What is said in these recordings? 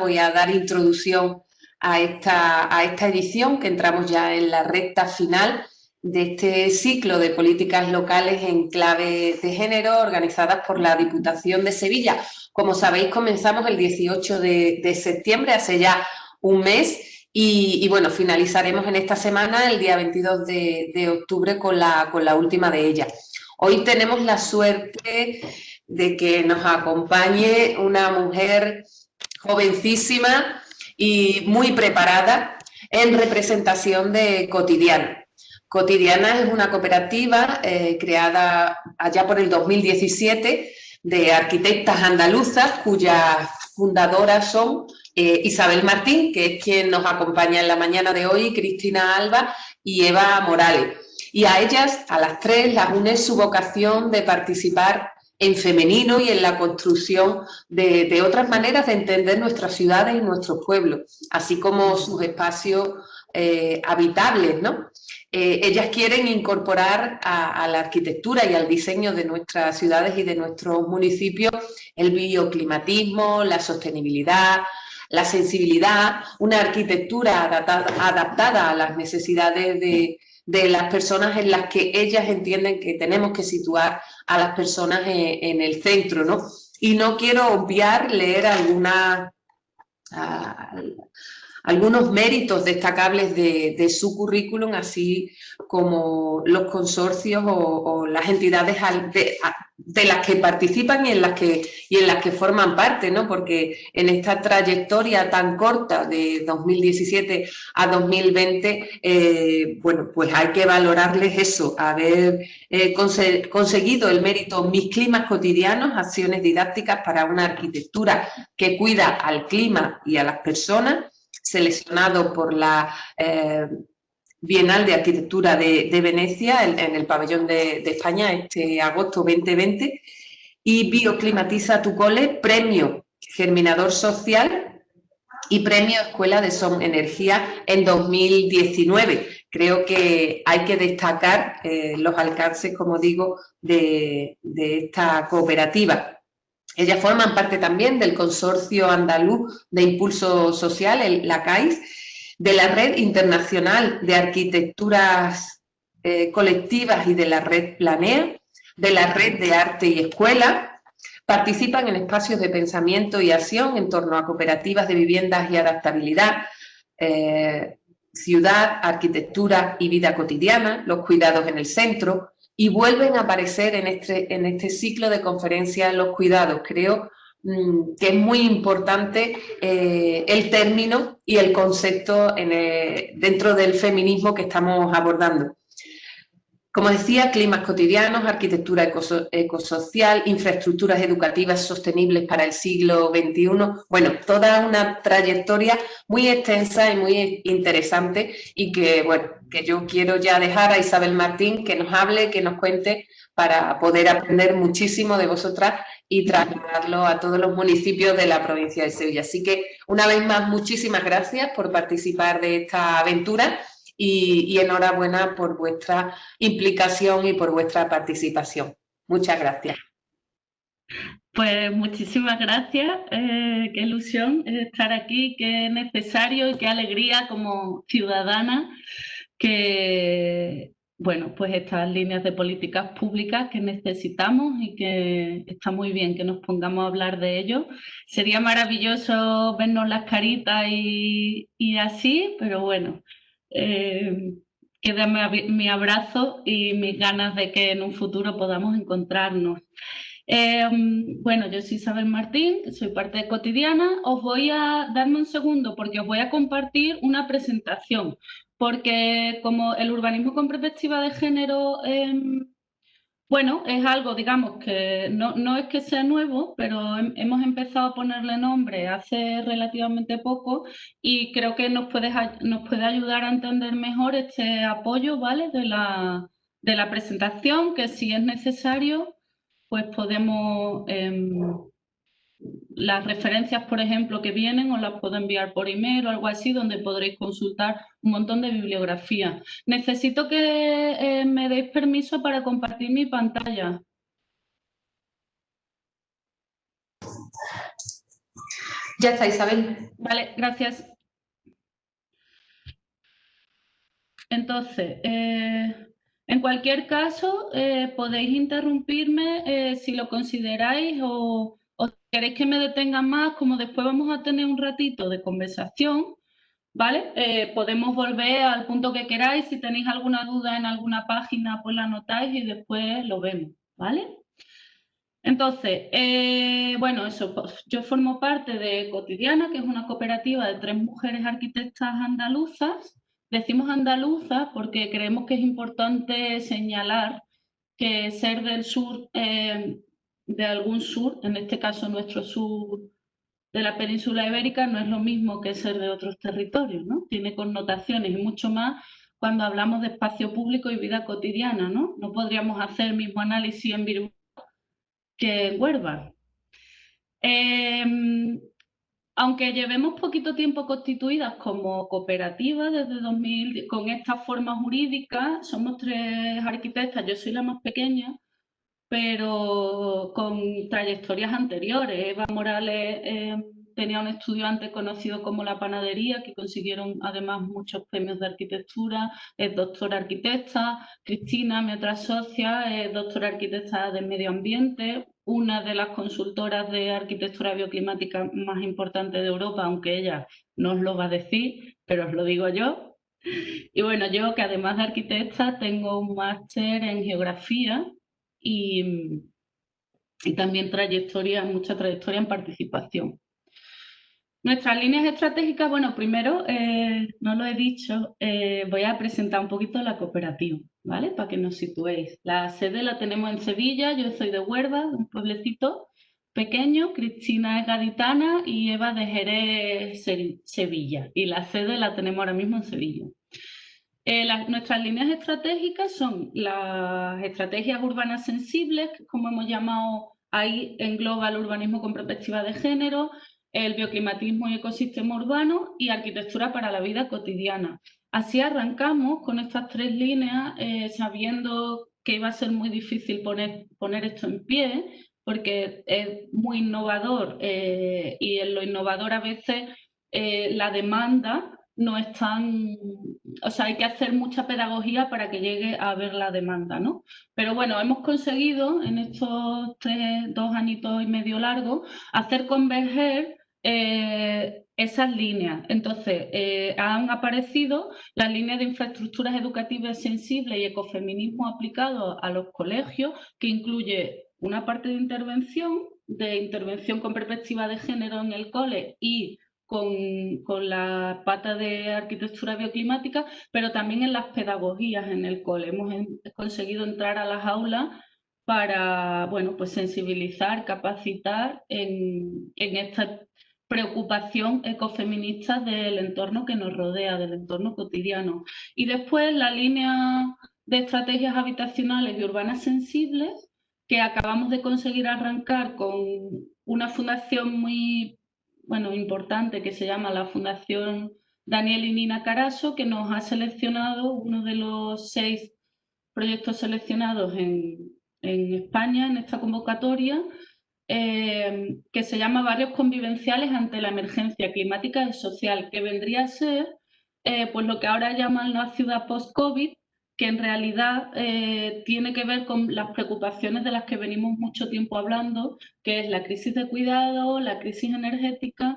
voy a dar introducción a esta edición, que entramos ya en la recta final de este ciclo de políticas locales en clave de género organizadas por la Diputación de Sevilla. Como sabéis, comenzamos el 18 de septiembre, hace ya un mes, y bueno, finalizaremos en esta semana, el día 22 de octubre, con la última de ellas. Hoy tenemos la suerte de que nos acompañe una mujer jovencísima y muy preparada en representación de Cotidiana. Cotidiana es una cooperativa creada allá por el 2017 de arquitectas andaluzas, cuyas fundadoras son Isabel Martín, que es quien nos acompaña en la mañana de hoy, Cristina Alba y Eva Morales. Y a ellas, a las tres, las une su vocación de participar en femenino y en la construcción de otras maneras de entender nuestras ciudades y nuestros pueblos, así como sus espacios habitables, ¿no? Ellas quieren incorporar a la arquitectura y al diseño de nuestras ciudades y de nuestros municipios el bioclimatismo, la sostenibilidad, la sensibilidad, una arquitectura adaptada a las necesidades de las personas, en las que ellas entienden que tenemos que situar a las personas en el centro, ¿no? Y no quiero obviar leer algunos méritos destacables de su currículum, así como los consorcios o las entidades de las que participan y en las que forman parte, ¿no? Porque en esta trayectoria tan corta de 2017 a 2020, bueno, pues hay que valorarles eso, haber conseguido el mérito Mis Climas Cotidianos, acciones didácticas para una arquitectura que cuida al clima y a las personas, seleccionado por la Bienal de Arquitectura de Venecia en el pabellón de España este agosto 2020, y Bioclimatiza tu cole, premio Germinador Social y premio Escuela de Son Energía en 2019. Creo que hay que destacar los alcances, como digo, de esta cooperativa. Ellas forman parte también del Consorcio Andaluz de Impulso Social, la CAIS, de la Red Internacional de Arquitecturas Colectivas y de la Red Planea, de la Red de Arte y Escuela. Participan en espacios de pensamiento y acción en torno a cooperativas de viviendas y adaptabilidad, ciudad, arquitectura y vida cotidiana, los cuidados en el centro, y vuelven a aparecer en este ciclo de conferencias los cuidados. Creo que es muy importante el término y el concepto dentro del feminismo que estamos abordando. Como decía, climas cotidianos, arquitectura ecosocial, infraestructuras educativas sostenibles para el siglo XXI. Bueno, toda una trayectoria muy extensa y muy interesante, y que, bueno, que yo quiero ya dejar a Isabel Martín que nos hable, que nos cuente, para poder aprender muchísimo de vosotras y trasladarlo a todos los municipios de la provincia de Sevilla. Así que, una vez más, muchísimas gracias por participar de esta aventura y enhorabuena por vuestra implicación y por vuestra participación. Muchas gracias. Pues muchísimas gracias, qué ilusión estar aquí, qué necesario y qué alegría como ciudadana que, bueno, pues estas líneas de políticas públicas que necesitamos y que está muy bien que nos pongamos a hablar de ello. Sería maravilloso vernos las caritas y así, pero bueno, queda mi abrazo y mis ganas de que en un futuro podamos encontrarnos. Bueno, yo soy Isabel Martín, soy parte de Cotidiana. Os voy a darme un segundo porque os voy a compartir una presentación, porque como el urbanismo con perspectiva de género, bueno, es algo, digamos, que no es que sea nuevo, pero hemos empezado a ponerle nombre hace relativamente poco, y creo que nos puede ayudar a entender mejor este apoyo, ¿vale? De la presentación, que si es necesario, pues podemos, las referencias, por ejemplo, que vienen, os las puedo enviar por email o algo así, donde podréis consultar un montón de bibliografía. Necesito que me deis permiso para compartir mi pantalla. Ya está, Isabel. Vale, gracias. Entonces, en cualquier caso, podéis interrumpirme si lo consideráis o queréis que me detenga más, como después vamos a tener un ratito de conversación, ¿vale? Podemos volver al punto que queráis. Si tenéis alguna duda en alguna página, pues la anotáis y después lo vemos, ¿vale? Entonces, bueno, eso, pues, yo formo parte de Cotidiana, que es una cooperativa de 3 mujeres arquitectas andaluzas. Decimos andaluzas porque creemos que es importante señalar que ser del sur, de algún sur, en este caso nuestro sur de la península ibérica, no es lo mismo que ser de otros territorios, ¿no? Tiene connotaciones y mucho más cuando hablamos de espacio público y vida cotidiana, ¿no? No podríamos hacer el mismo análisis en Bilbao que en Huelva. Aunque llevemos poquito tiempo constituidas como cooperativa desde 2000, con esta forma jurídica, somos 3 arquitectas, yo soy la más pequeña, pero con trayectorias anteriores. Eva Morales tenía un estudio antes conocido como La Panadería, que consiguieron además muchos premios de arquitectura, es doctora arquitecta. Cristina, mi otra socia, es doctora arquitecta de medio ambiente, una de las consultoras de arquitectura bioclimática más importantes de Europa, aunque ella no os lo va a decir, pero os lo digo yo. Y bueno, yo que además de arquitecta tengo un máster en geografía y también mucha trayectoria en participación. Nuestras líneas estratégicas, bueno, primero, no lo he dicho, voy a presentar un poquito la cooperativa, ¿vale? Para que nos situéis. La sede la tenemos en Sevilla, yo soy de Huelva, un pueblecito pequeño, Cristina es gaditana y Eva de Jerez, Sevilla. Y la sede la tenemos ahora mismo en Sevilla. Nuestras líneas estratégicas son las estrategias urbanas sensibles, que como hemos llamado, ahí engloba el urbanismo con perspectiva de género, el bioclimatismo y ecosistema urbano y arquitectura para la vida cotidiana. Así arrancamos con estas 3 líneas, sabiendo que iba a ser muy difícil poner esto en pie, porque es muy innovador y en lo innovador a veces la demanda no es tan, o sea, hay que hacer mucha pedagogía para que llegue a ver la demanda, ¿no? Pero bueno, hemos conseguido en estos 2 añitos y medio largos hacer converger esas líneas. Entonces, han aparecido las líneas de infraestructuras educativas sensibles y ecofeminismo aplicado a los colegios, que incluye una parte de intervención con perspectiva de género en el cole y con la pata de arquitectura bioclimática, pero también en las pedagogías en el cole. Hemos conseguido entrar a las aulas para, bueno, pues sensibilizar, capacitar en esta preocupación ecofeminista del entorno que nos rodea, del entorno cotidiano. Y después la línea de estrategias habitacionales y urbanas sensibles, que acabamos de conseguir arrancar con una fundación muy, bueno, importante, que se llama la Fundación Daniel y Nina Carasso, que nos ha seleccionado uno de los 6 proyectos seleccionados en España en esta convocatoria, que se llama Barrios Convivenciales ante la Emergencia Climática y Social, que vendría a ser pues lo que ahora llaman la ciudad post-COVID, que en realidad tiene que ver con las preocupaciones de las que venimos mucho tiempo hablando, que es la crisis de cuidado, la crisis energética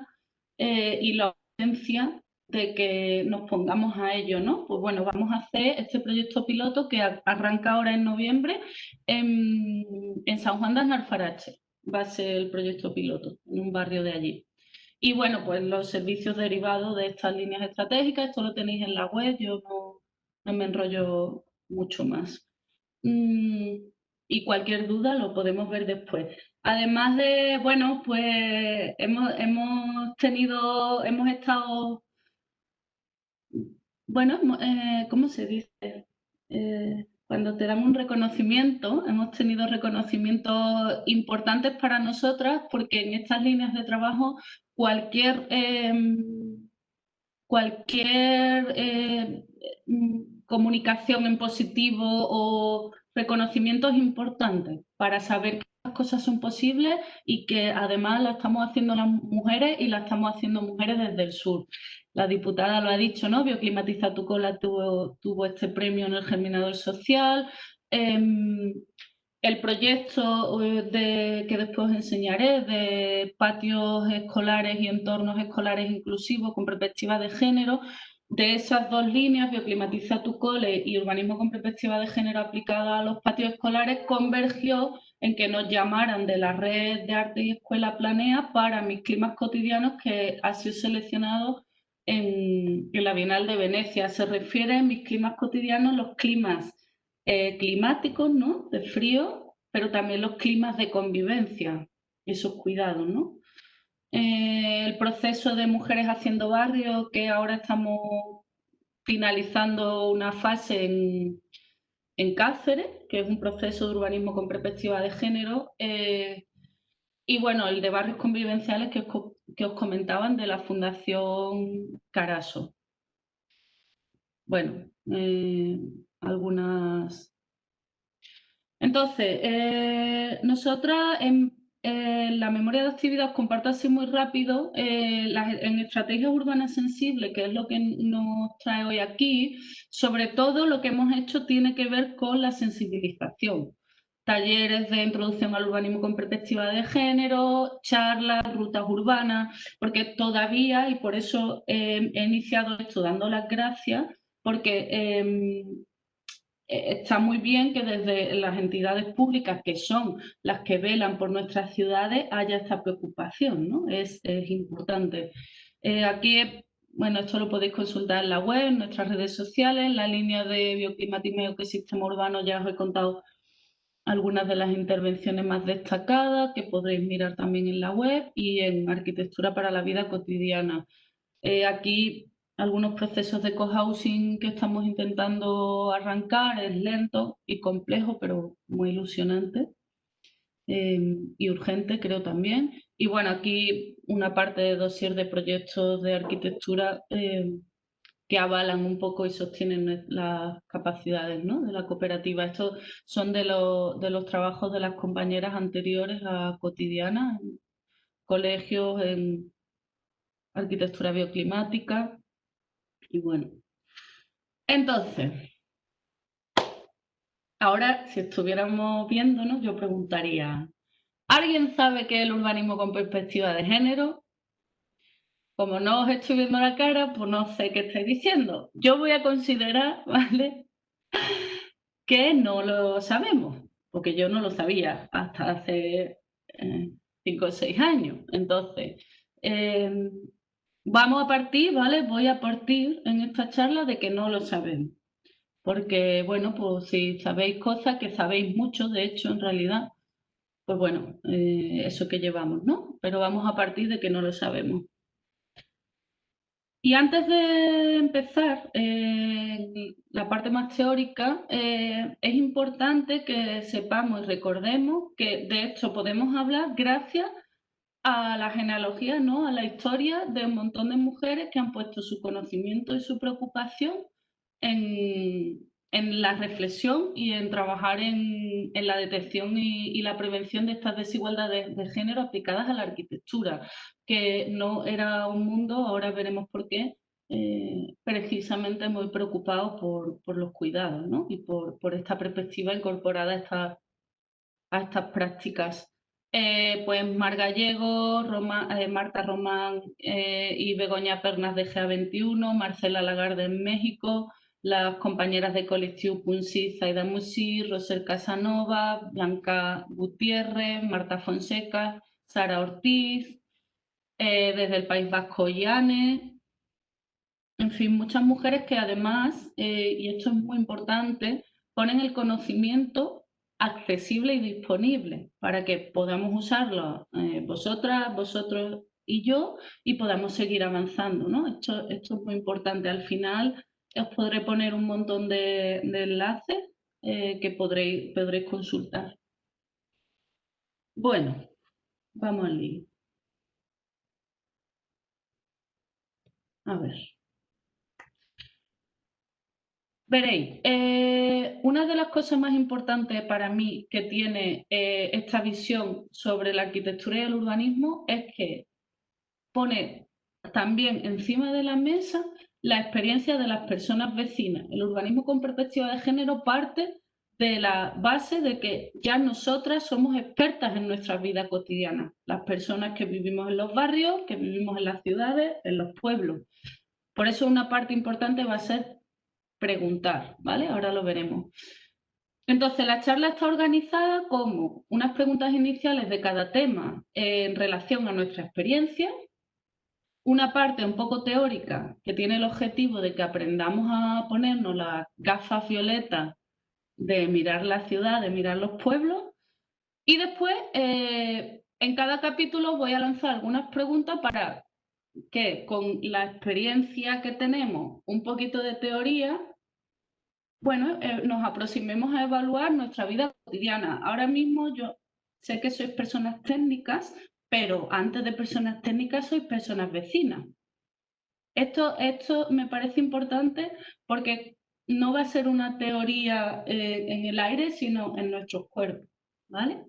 y la ausencia de que nos pongamos a ello, ¿no? Pues bueno, vamos a hacer este proyecto piloto que arranca ahora en noviembre en San Juan de Alfarache. Va a ser el proyecto piloto, en un barrio de allí. Y bueno, pues los servicios derivados de estas líneas estratégicas, esto lo tenéis en la web, yo no me enrollo mucho más. Y cualquier duda lo podemos ver después. Además de, bueno, pues hemos estado, bueno, ¿cómo se dice? Cuando te dan un reconocimiento, hemos tenido reconocimientos importantes para nosotras porque en estas líneas de trabajo cualquier comunicación en positivo o reconocimiento es importante para saber que las cosas son posibles y que además las estamos haciendo las mujeres y las estamos haciendo mujeres desde el sur. La diputada lo ha dicho, ¿no? Bioclimatiza tu cola tuvo este premio en el Germinador Social. El proyecto que después os enseñaré de patios escolares y entornos escolares inclusivos con perspectiva de género, de esas dos líneas, Bioclimatiza tu cole y Urbanismo con perspectiva de género aplicada a los patios escolares, convergió en que nos llamaran de la red de arte y escuela Planea para Mis climas cotidianos, que ha sido seleccionado en la Bienal de Venecia. Se refiere a Mis climas cotidianos, los climas climáticos, ¿no? De frío, pero también los climas de convivencia, esos cuidados, ¿no? El proceso de Mujeres Haciendo Barrio, que ahora estamos finalizando una fase en Cáceres, que es un proceso de urbanismo con perspectiva de género, y bueno, el de barrios convivenciales que os comentaban de la Fundación Caraso. Bueno, algunas... Entonces, nosotras en la memoria de actividad os comparto así muy rápido, en estrategias urbanas sensibles, que es lo que nos trae hoy aquí, sobre todo lo que hemos hecho tiene que ver con la sensibilización. Talleres de introducción al urbanismo con perspectiva de género, charlas, rutas urbanas, porque todavía, y por eso he iniciado esto dando las gracias, porque está muy bien que desde las entidades públicas, que son las que velan por nuestras ciudades, haya esta preocupación, ¿no? Es importante. Aquí, bueno, esto lo podéis consultar en la web, en nuestras redes sociales, en la línea de bioclimatismo y ecosistema urbano ya os he contado algunas de las intervenciones más destacadas que podréis mirar también en la web y en Arquitectura para la Vida Cotidiana. Aquí algunos procesos de cohousing que estamos intentando arrancar, es lento y complejo, pero muy ilusionante y urgente, creo también. Y bueno, aquí una parte de dossier de proyectos de arquitectura que avalan un poco y sostienen las capacidades, ¿no? De la cooperativa. Estos son de los trabajos de las compañeras anteriores a Cotidiana, en colegios, en arquitectura bioclimática. Y bueno, entonces, ahora si estuviéramos viéndonos, yo preguntaría, ¿alguien sabe qué es el urbanismo con perspectiva de género? Como no os estoy viendo la cara, pues no sé qué estáis diciendo. Yo voy a considerar, ¿vale?, que no lo sabemos, porque yo no lo sabía hasta hace 5 o 6 años. Entonces, vamos a partir, ¿vale? Voy a partir en esta charla de que no lo sabemos. Porque, bueno, pues si sabéis cosas, que sabéis mucho, de hecho, en realidad, pues bueno, eso que llevamos, ¿no? Pero vamos a partir de que no lo sabemos. Y antes de empezar la parte más teórica, es importante que sepamos y recordemos que de esto podemos hablar gracias a la genealogía, ¿no? A la historia de un montón de mujeres que han puesto su conocimiento y su preocupación en la reflexión y en trabajar en la detección y la prevención de estas desigualdades de género aplicadas a la arquitectura, que no era un mundo, ahora veremos por qué, precisamente muy preocupado por los cuidados, ¿no? Y por esta perspectiva incorporada a estas prácticas. Pues Mar Gallego, Marta Román y Begoña Pernas de GA21, Marcela Lagarde en México, las compañeras de Colectivo Punsi, Zaida Musi, Rosel Casanova, Blanca Gutiérrez, Marta Fonseca, Sara Ortiz, desde el País Vasco, Yane. En fin, muchas mujeres que además, y esto es muy importante, ponen el conocimiento accesible y disponible para que podamos usarlo vosotras, vosotros y yo y podamos seguir avanzando, ¿no? Esto es muy importante. Al final os podré poner un montón de enlaces que podréis consultar. Bueno, vamos al lío. A ver. Veréis, una de las cosas más importantes para mí que tiene esta visión sobre la arquitectura y el urbanismo es que pone también encima de la mesa la experiencia de las personas vecinas. El urbanismo con perspectiva de género parte de la base de que ya nosotras somos expertas en nuestra vida cotidiana, las personas que vivimos en los barrios, que vivimos en las ciudades, en los pueblos. Por eso una parte importante va a ser preguntar, ¿vale? Ahora lo veremos. Entonces, la charla está organizada como unas preguntas iniciales de cada tema en relación a nuestra experiencia, una parte un poco teórica que tiene el objetivo de que aprendamos a ponernos las gafas violetas de mirar la ciudad, de mirar los pueblos, y después en cada capítulo voy a lanzar algunas preguntas para que con la experiencia que tenemos, un poquito de teoría, bueno, nos aproximemos a evaluar nuestra vida cotidiana. Ahora mismo yo sé que sois personas técnicas, pero antes de personas técnicas sois personas vecinas. Esto me parece importante porque no va a ser una teoría en el aire, sino en nuestros cuerpos, ¿vale?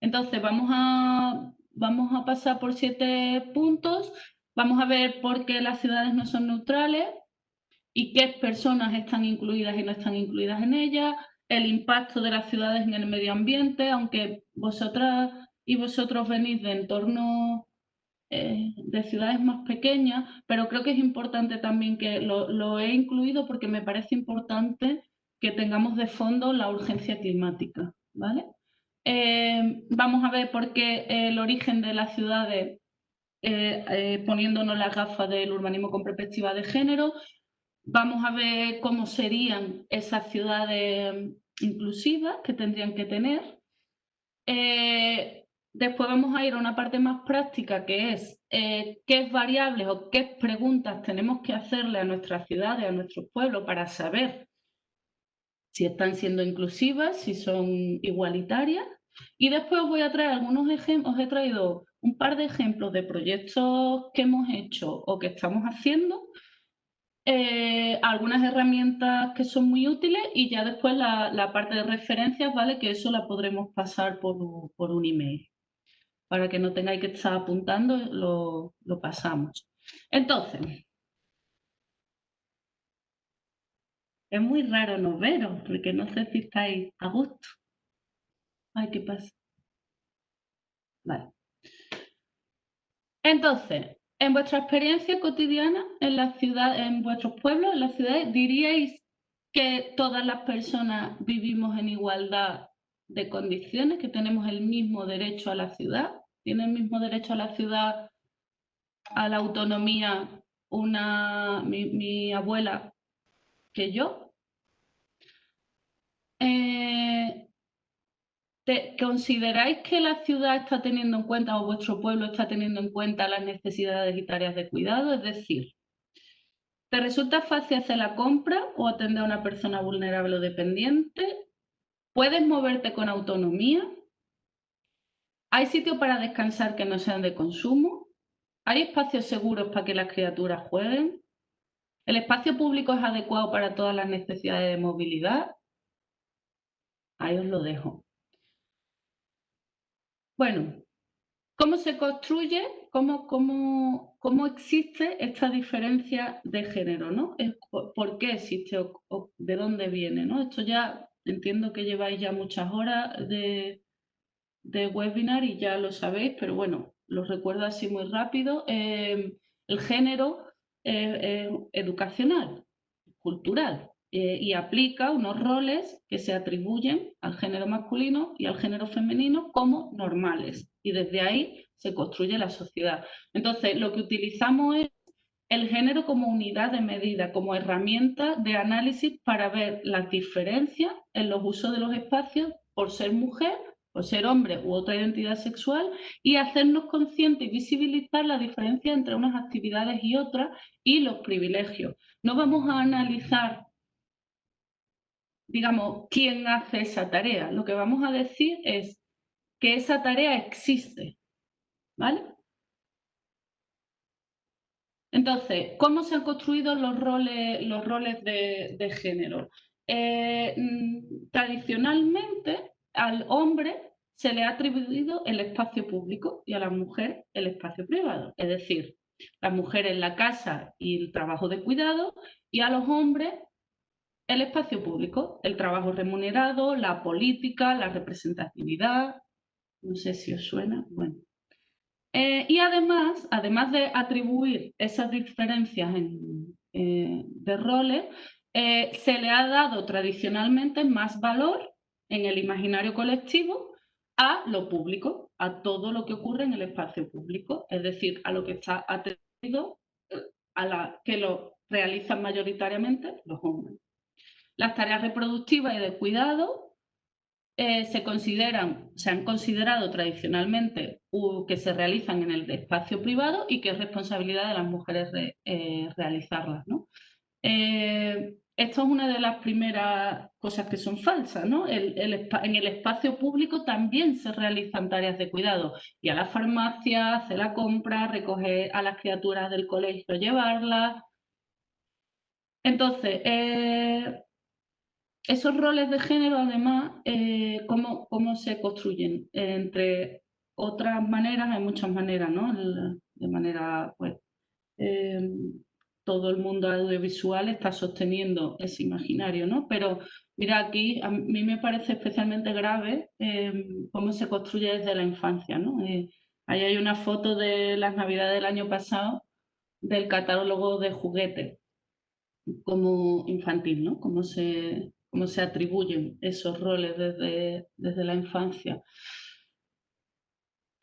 Entonces vamos a pasar por 7 puntos, vamos a ver por qué las ciudades no son neutrales y qué personas están incluidas y no están incluidas en ellas, el impacto de las ciudades en el medio ambiente, aunque vosotras y vosotros venís de entornos de ciudades más pequeñas, pero creo que es importante también que lo he incluido porque me parece importante que tengamos de fondo la urgencia climática, ¿vale? Vamos a ver por qué el origen de las ciudades, poniéndonos las gafas del urbanismo con perspectiva de género. Vamos a ver cómo serían esas ciudades inclusivas que tendrían que tener. Después vamos a ir a una parte más práctica que es qué variables o qué preguntas tenemos que hacerle a nuestras ciudades, a nuestros pueblos para saber si están siendo inclusivas, si son igualitarias. Y después os voy a traer algunos ejemplos, os he traído un par de ejemplos de proyectos que hemos hecho o que estamos haciendo, algunas herramientas que son muy útiles y ya después la parte de referencias, ¿vale? Que eso la podremos pasar por un email. Para que no tengáis que estar apuntando, lo pasamos. Entonces, es muy raro no veros, porque no sé si estáis a gusto. Ay, ¿qué pasa? Vale. Entonces, en vuestra experiencia cotidiana en la ciudad, en vuestros pueblos, en las ciudades, ¿diríais que todas las personas vivimos en igualdad de condiciones, que tenemos el mismo derecho a la ciudad? ¿Tiene el mismo derecho a la ciudad, a la autonomía, mi abuela que yo? ¿Consideráis que la ciudad está teniendo en cuenta o vuestro pueblo está teniendo en cuenta las necesidades y tareas de cuidado? Es decir, ¿te resulta fácil hacer la compra o atender a una persona vulnerable o dependiente? ¿Puedes moverte con autonomía? ¿Hay sitios para descansar que no sean de consumo? ¿Hay espacios seguros para que las criaturas jueguen? ¿El espacio público es adecuado para todas las necesidades de movilidad? Ahí os lo dejo. Bueno, ¿cómo se construye, cómo existe esta diferencia de género, ¿no? ¿Por qué existe o de dónde viene, ¿no? Esto ya entiendo que lleváis ya muchas horas de webinar y ya lo sabéis, pero bueno, lo recuerdo así muy rápido. El género educacional, cultural, y aplica unos roles que se atribuyen al género masculino y al género femenino como normales. Y desde ahí se construye la sociedad. Entonces, lo que utilizamos es el género como unidad de medida, como herramienta de análisis para ver las diferencias en los usos de los espacios por ser mujer, por ser hombre u otra identidad sexual y hacernos conscientes y visibilizar la diferencia entre unas actividades y otras y los privilegios. No vamos a analizar, digamos, quién hace esa tarea. Lo que vamos a decir es que esa tarea existe, ¿vale? Entonces, ¿cómo se han construido los roles de género? tradicionalmente al hombre se le ha atribuido el espacio público y a la mujer el espacio privado. Es decir, la mujer en la casa y el trabajo de cuidado, y a los hombres el espacio público, el trabajo remunerado, la política, la representatividad. No sé si os suena. Bueno. Y además de atribuir esas diferencias de roles, se le ha dado tradicionalmente más valor en el imaginario colectivo a lo público, a todo lo que ocurre en el espacio público, es decir, a lo que está atribuido, que lo realizan mayoritariamente los hombres. Las tareas reproductivas y de cuidado se han considerado tradicionalmente que se realizan en el espacio privado y que es responsabilidad de las mujeres realizarlas, ¿no? Esto es una de las primeras cosas que son falsas, ¿no? En el espacio público también se realizan tareas de cuidado. Ir a la farmacia, hacer la compra, recoger a las criaturas del colegio, llevarlas. Entonces, esos roles de género, además, ¿cómo se construyen? Entre otras maneras, hay muchas maneras, ¿no? De manera, pues, todo el mundo audiovisual está sosteniendo ese imaginario, ¿no? Pero mira, aquí a mí me parece especialmente grave cómo se construye desde la infancia, ¿no? Ahí hay una foto de las Navidades del año pasado del catálogo de juguetes como infantil, ¿no? Cómo se atribuyen esos roles desde la infancia.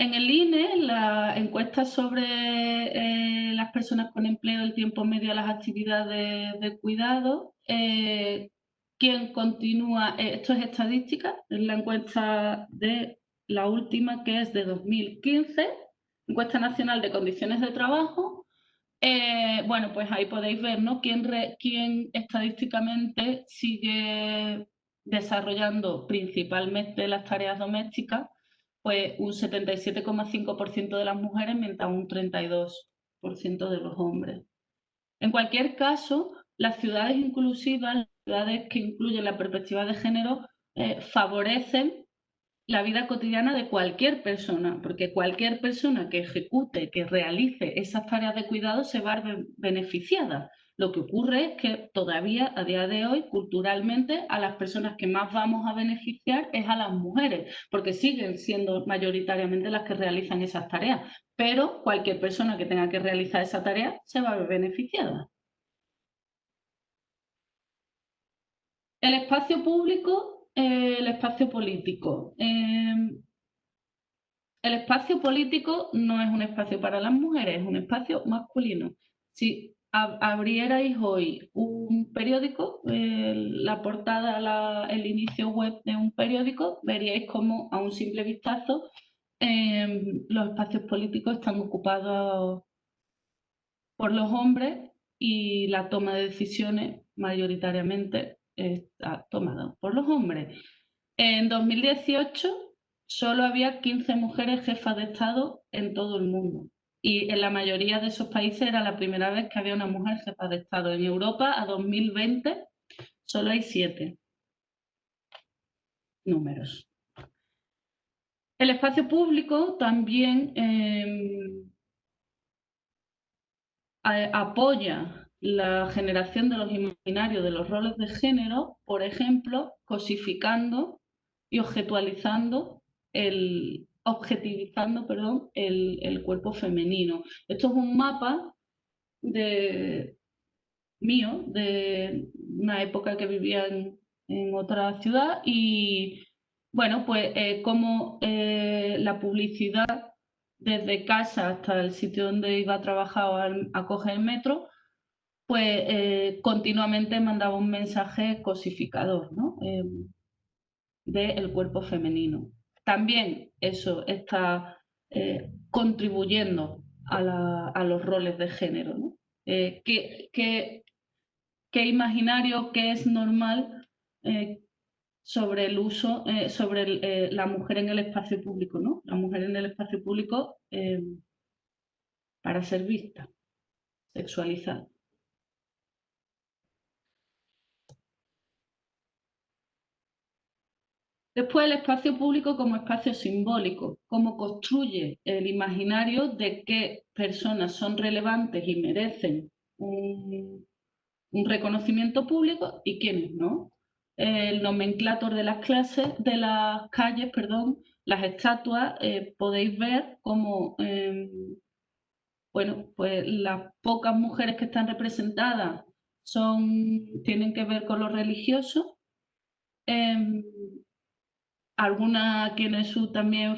En el INE, la encuesta sobre las personas con empleo, el tiempo medio a las actividades de cuidado, ¿quién continúa? Esto es estadística, es la encuesta de la última, que es de 2015, encuesta nacional de condiciones de trabajo. Bueno, pues ahí podéis ver, ¿no? Quién estadísticamente sigue desarrollando principalmente las tareas domésticas, pues un 77,5% de las mujeres, mientras un 32% de los hombres. En cualquier caso, las ciudades inclusivas, las ciudades que incluyen la perspectiva de género, favorecen la vida cotidiana de cualquier persona, porque cualquier persona que ejecute, que realice esas tareas de cuidado se va a ver beneficiada. Lo que ocurre es que todavía a día de hoy, culturalmente, a las personas que más vamos a beneficiar es a las mujeres, porque siguen siendo mayoritariamente las que realizan esas tareas, pero cualquier persona que tenga que realizar esa tarea se va a ver beneficiada. El espacio público, el espacio político. El espacio político no es un espacio para las mujeres, es un espacio masculino. Si abrierais hoy un periódico, la portada, el inicio web de un periódico, veríais cómo a un simple vistazo los espacios políticos están ocupados por los hombres y la toma de decisiones mayoritariamente está tomada por los hombres. En 2018 solo había 15 mujeres jefas de Estado en todo el mundo. Y en la mayoría de esos países era la primera vez que había una mujer jefa de Estado. En Europa, a 2020, solo hay 7 números. El espacio público también apoya la generación de los imaginarios de los roles de género, por ejemplo, cosificando y objetivizando, perdón, el cuerpo femenino. Esto es un mapa mío de una época que vivía en otra ciudad y, bueno, pues como la publicidad desde casa hasta el sitio donde iba a trabajar a coger el metro, pues continuamente mandaba un mensaje cosificador, ¿no? Del cuerpo femenino. También eso está contribuyendo a los roles de género, ¿no? ¿Qué imaginario, qué es normal sobre el uso, sobre la mujer en el espacio público, ¿no? La mujer en el espacio público para ser vista, sexualizada. Después, el espacio público como espacio simbólico, cómo construye el imaginario de qué personas son relevantes y merecen un reconocimiento público y quiénes no. El nomenclator de las clases, de las calles, perdón, las estatuas, podéis ver cómo, bueno, pues las pocas mujeres que están representadas tienen que ver con lo religioso. Em, Algunas tienen su también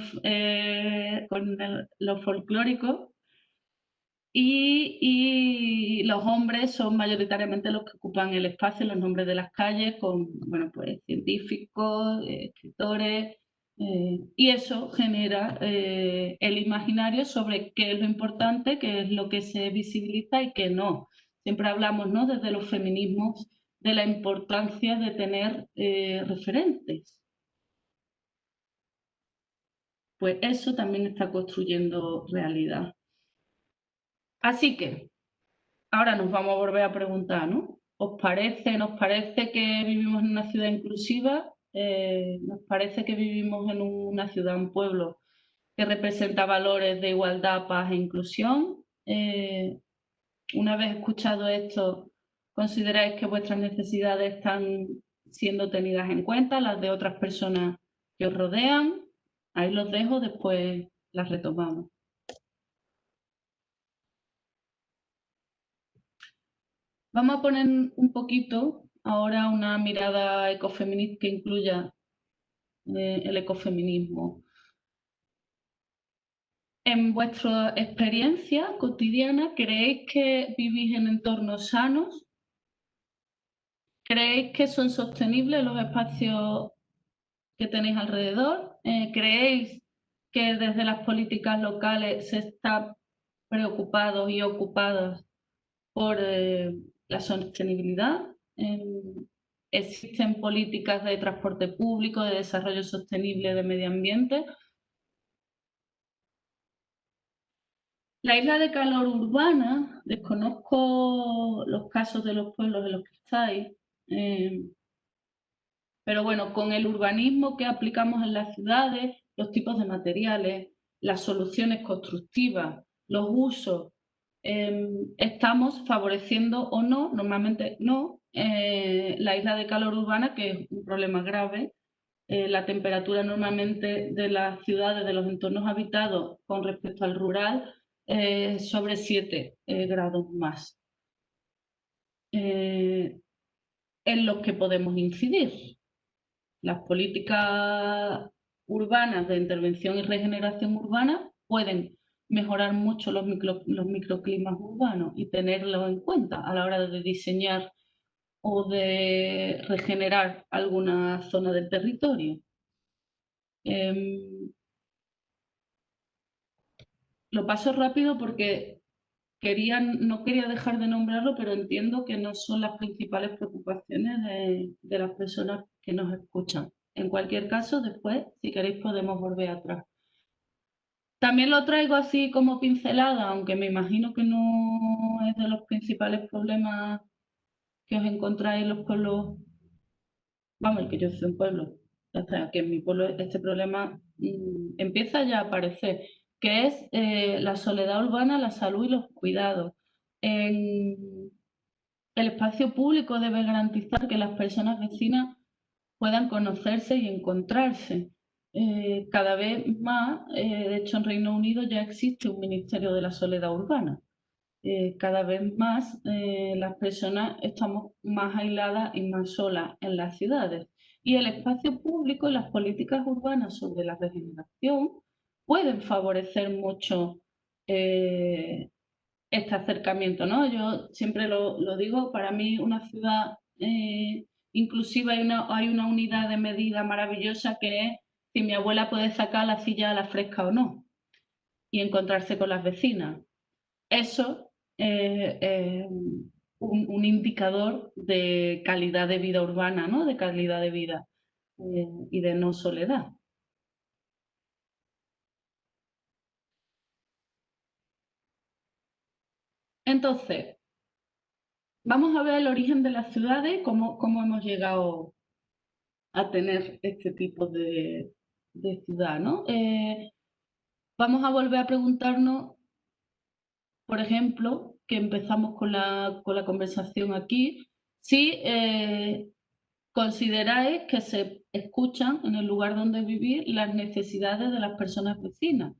con lo folclórico. Y los hombres son mayoritariamente los que ocupan el espacio, los nombres de las calles, con bueno, pues, científicos, escritores, y eso genera el imaginario sobre qué es lo importante, qué es lo que se visibiliza y qué no. Siempre hablamos, ¿no?, desde los feminismos, de la importancia de tener referentes. Pues eso también está construyendo realidad. Así que ahora nos vamos a volver a preguntar, ¿no? ¿Nos parece que vivimos en una ciudad inclusiva? ¿Nos parece que vivimos en una ciudad, un pueblo que representa valores de igualdad, paz e inclusión? Una vez escuchado esto, ¿consideráis que vuestras necesidades están siendo tenidas en cuenta, las de otras personas que os rodean? Ahí los dejo, después las retomamos. Vamos a poner un poquito ahora una mirada ecofeminista que incluya el ecofeminismo. En vuestra experiencia cotidiana, ¿creéis que vivís en entornos sanos? ¿Creéis que son sostenibles los espacios que tenéis alrededor? ¿Creéis que desde las políticas locales se está preocupados y ocupadas por la sostenibilidad? ¿Existen políticas de transporte público, de desarrollo sostenible de medio ambiente? La isla de calor urbana, desconozco los casos de los pueblos en los que estáis, eh, pero bueno, con el urbanismo que aplicamos en las ciudades, los tipos de materiales, las soluciones constructivas, los usos, estamos favoreciendo o no, normalmente no, la isla de calor urbana, que es un problema grave. La temperatura normalmente de las ciudades, de los entornos habitados con respecto al rural, sobre 7 grados más. En los que podemos incidir. Las políticas urbanas de intervención y regeneración urbana pueden mejorar mucho los microclimas urbanos y tenerlo en cuenta a la hora de diseñar o de regenerar alguna zona del territorio. Lo paso rápido porque no quería dejar de nombrarlo, pero entiendo que no son las principales preocupaciones de las personas que nos escuchan. En cualquier caso, después, si queréis, podemos volver atrás. También lo traigo así como pincelada, aunque me imagino que no es de los principales problemas que os encontráis en los pueblos. Vamos, que yo soy un pueblo. O sea, que en mi pueblo este problema empieza ya a aparecer, que es la soledad urbana, la salud y los cuidados. El espacio público debe garantizar que las personas vecinas puedan conocerse y encontrarse. Cada vez más, de hecho en Reino Unido ya existe un Ministerio de la Soledad Urbana. Cada vez más las personas estamos más aisladas y más solas en las ciudades. Y el espacio público y las políticas urbanas sobre la regeneración pueden favorecer mucho este acercamiento, ¿no? Yo siempre lo digo, para mí una ciudad inclusiva hay una unidad de medida maravillosa que es si mi abuela puede sacar la silla a la fresca o no y encontrarse con las vecinas. Eso es un indicador de calidad de vida urbana, ¿no? De calidad de vida y de no soledad. Entonces, vamos a ver el origen de las ciudades, cómo hemos llegado a tener este tipo de ciudad, ¿no? Vamos a volver a preguntarnos, por ejemplo, que empezamos con la conversación aquí, si consideráis que se escuchan en el lugar donde vivís las necesidades de las personas vecinas,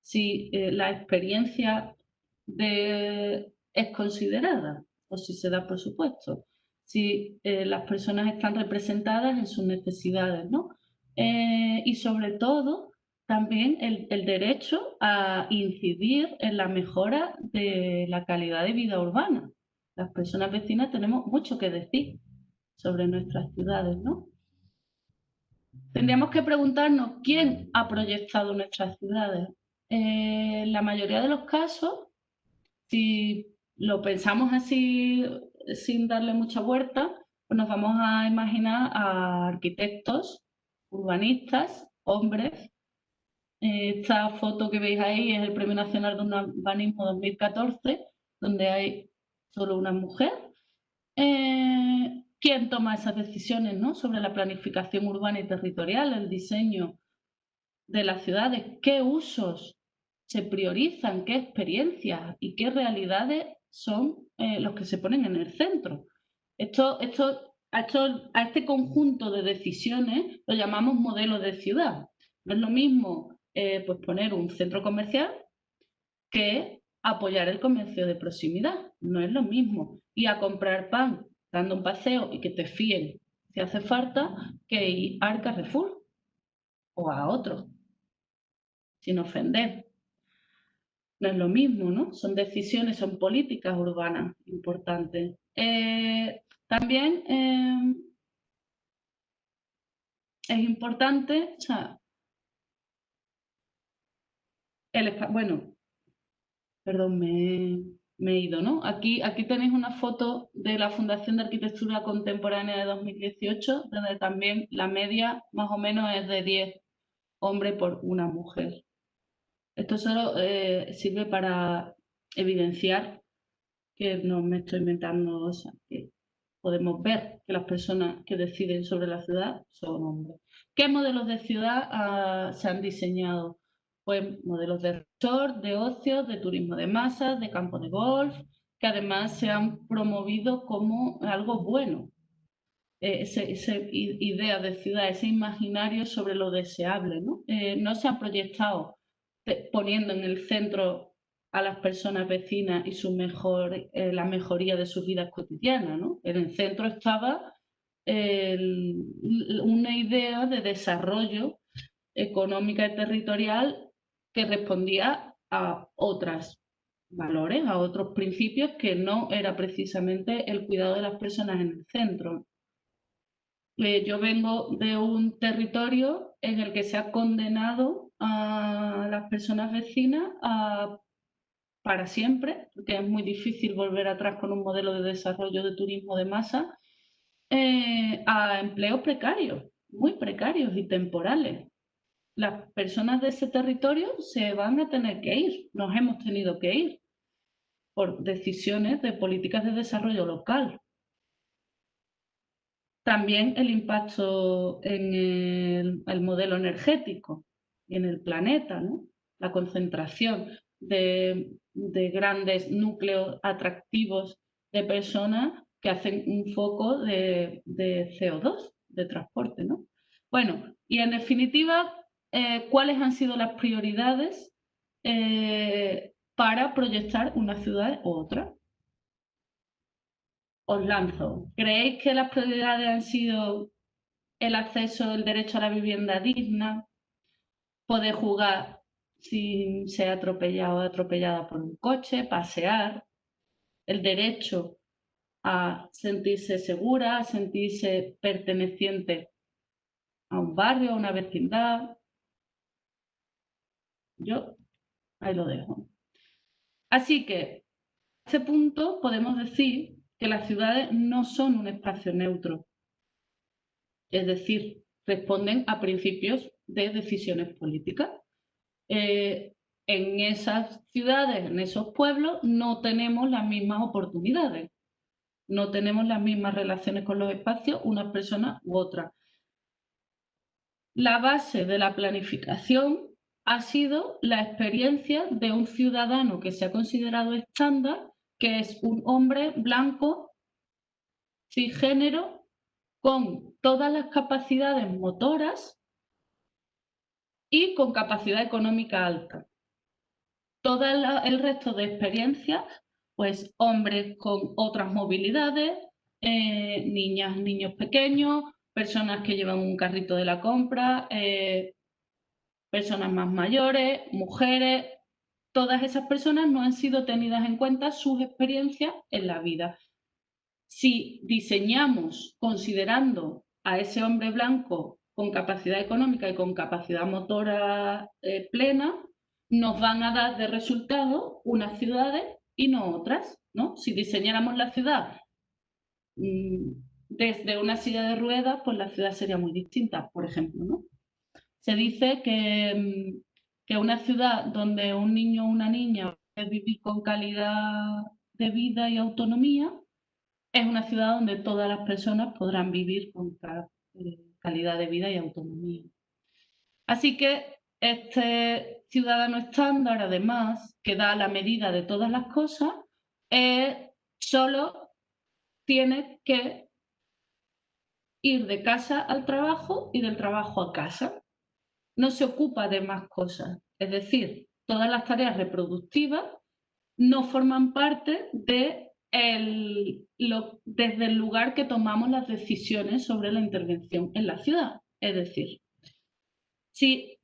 si la experiencia es considerada o si se da por supuesto, si las personas están representadas en sus necesidades, ¿no? Y sobre todo también el derecho a incidir en la mejora de la calidad de vida urbana. Las personas vecinas tenemos mucho que decir sobre nuestras ciudades, ¿no? Tendríamos que preguntarnos quién ha proyectado nuestras ciudades. En la mayoría de los casos, si lo pensamos así sin darle mucha vuelta, pues nos vamos a imaginar a arquitectos, urbanistas, hombres. Esta foto que veis ahí es el Premio Nacional de Urbanismo 2014, donde hay solo una mujer. ¿Quién toma esas decisiones, ¿no? Sobre la planificación urbana y territorial, el diseño de las ciudades? ¿Qué usos se priorizan? ¿Qué experiencias y qué realidades son los que se ponen en el centro? A este conjunto de decisiones lo llamamos modelo de ciudad. No es lo mismo pues poner un centro comercial que apoyar el comercio de proximidad. No es lo mismo ir a comprar pan dando un paseo y que te fíen si hace falta que ir al Carrefour o a otro, sin ofender. No es lo mismo, ¿no? Son decisiones, son políticas urbanas importantes. También es importante, o sea, bueno, perdón, me he ido, ¿no? Aquí tenéis una foto de la Fundación de Arquitectura Contemporánea de 2018, donde también la media más o menos es de 10 hombres por una mujer. Esto solo sirve para evidenciar que no me estoy inventando, o sea, que podemos ver que las personas que deciden sobre la ciudad son hombres. ¿Qué modelos de ciudad se han diseñado? Pues modelos de resort, de ocio, de turismo de masas, de campo de golf, que además se han promovido como algo bueno. Esa idea de ciudad, ese imaginario sobre lo deseable, ¿no? No se ha proyectado poniendo en el centro a las personas vecinas y la mejoría de sus vidas cotidianas, ¿no? En el centro estaba una idea de desarrollo económica y territorial que respondía a otros valores, a otros principios que no era precisamente el cuidado de las personas en el centro. Yo vengo de un territorio en el que se ha condenado a las personas vecinas para siempre, porque es muy difícil volver atrás con un modelo de desarrollo de turismo de masa, a empleos precarios, muy precarios y temporales. Las personas de ese territorio se van a tener que ir, nos hemos tenido que ir por decisiones de políticas de desarrollo local. También el impacto en el modelo energético y en el planeta, ¿no? La concentración de grandes núcleos atractivos de personas que hacen un foco de CO2, de transporte, ¿no? Bueno, y en definitiva, ¿cuáles han sido las prioridades para proyectar una ciudad u otra? Os lanzo. ¿Creéis que las prioridades han sido el acceso, el derecho a la vivienda digna, poder jugar sin ser atropellado o atropellada por un coche, pasear, el derecho a sentirse segura, a sentirse perteneciente a un barrio, a una vecindad? Yo ahí lo dejo. Así que a este punto podemos decir que las ciudades no son un espacio neutro, es decir, responden a principios de decisiones políticas. En esas ciudades, en esos pueblos, no tenemos las mismas oportunidades, no tenemos las mismas relaciones con los espacios unas personas u otras. la base de la planificación ha sido la experiencia de un ciudadano que se ha considerado estándar, que es un hombre blanco, cisgénero, con todas las capacidades motoras y con capacidad económica alta. Todo el resto de experiencias, pues hombres con otras movilidades, niñas, niños pequeños, personas que llevan un carrito de la compra, personas más mayores, mujeres, todas esas personas no han sido tenidas en cuenta sus experiencias en la vida. Si diseñamos considerando a ese hombre blanco con capacidad económica y con capacidad motora plena, nos van a dar de resultado unas ciudades y no otras, ¿no? Si diseñáramos la ciudad desde una silla de ruedas, pues la ciudad sería muy distinta, por ejemplo, ¿no? Se dice que una ciudad donde un niño o una niña puede vivir con calidad de vida y autonomía es una ciudad donde todas las personas podrán vivir con calidad de vida y autonomía. Así que este ciudadano estándar, además, que da la medida de todas las cosas, solo tiene que ir de casa al trabajo y del trabajo a casa. No se ocupa de más cosas. Es decir, todas las tareas reproductivas no forman parte desde el lugar que tomamos las decisiones sobre la intervención en la ciudad. Es decir, si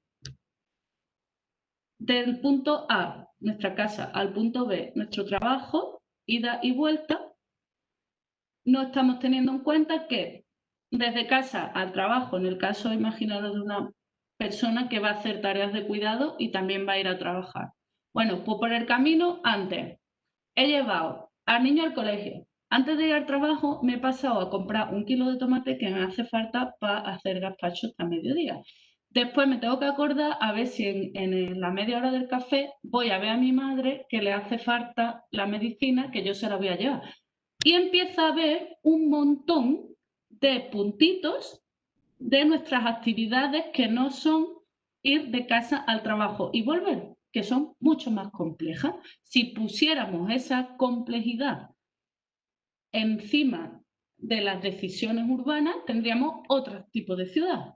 del punto A, nuestra casa, al punto B, nuestro trabajo, ida y vuelta, no estamos teniendo en cuenta que desde casa al trabajo, en el caso, imaginaros de una persona que va a hacer tareas de cuidado y también va a ir a trabajar. Bueno, pues por el camino, antes he llevado al niño al colegio. Antes de ir al trabajo me he pasado a comprar 1 kilo de tomate que me hace falta para hacer gazpacho hasta mediodía. Después me tengo que acordar a ver si en la media hora del café voy a ver a mi madre que le hace falta la medicina que yo se la voy a llevar. Y empieza a haber un montón de puntitos de nuestras actividades que no son ir de casa al trabajo y volver, que son mucho más complejas. Si pusiéramos esa complejidad encima de las decisiones urbanas, tendríamos otro tipo de ciudad.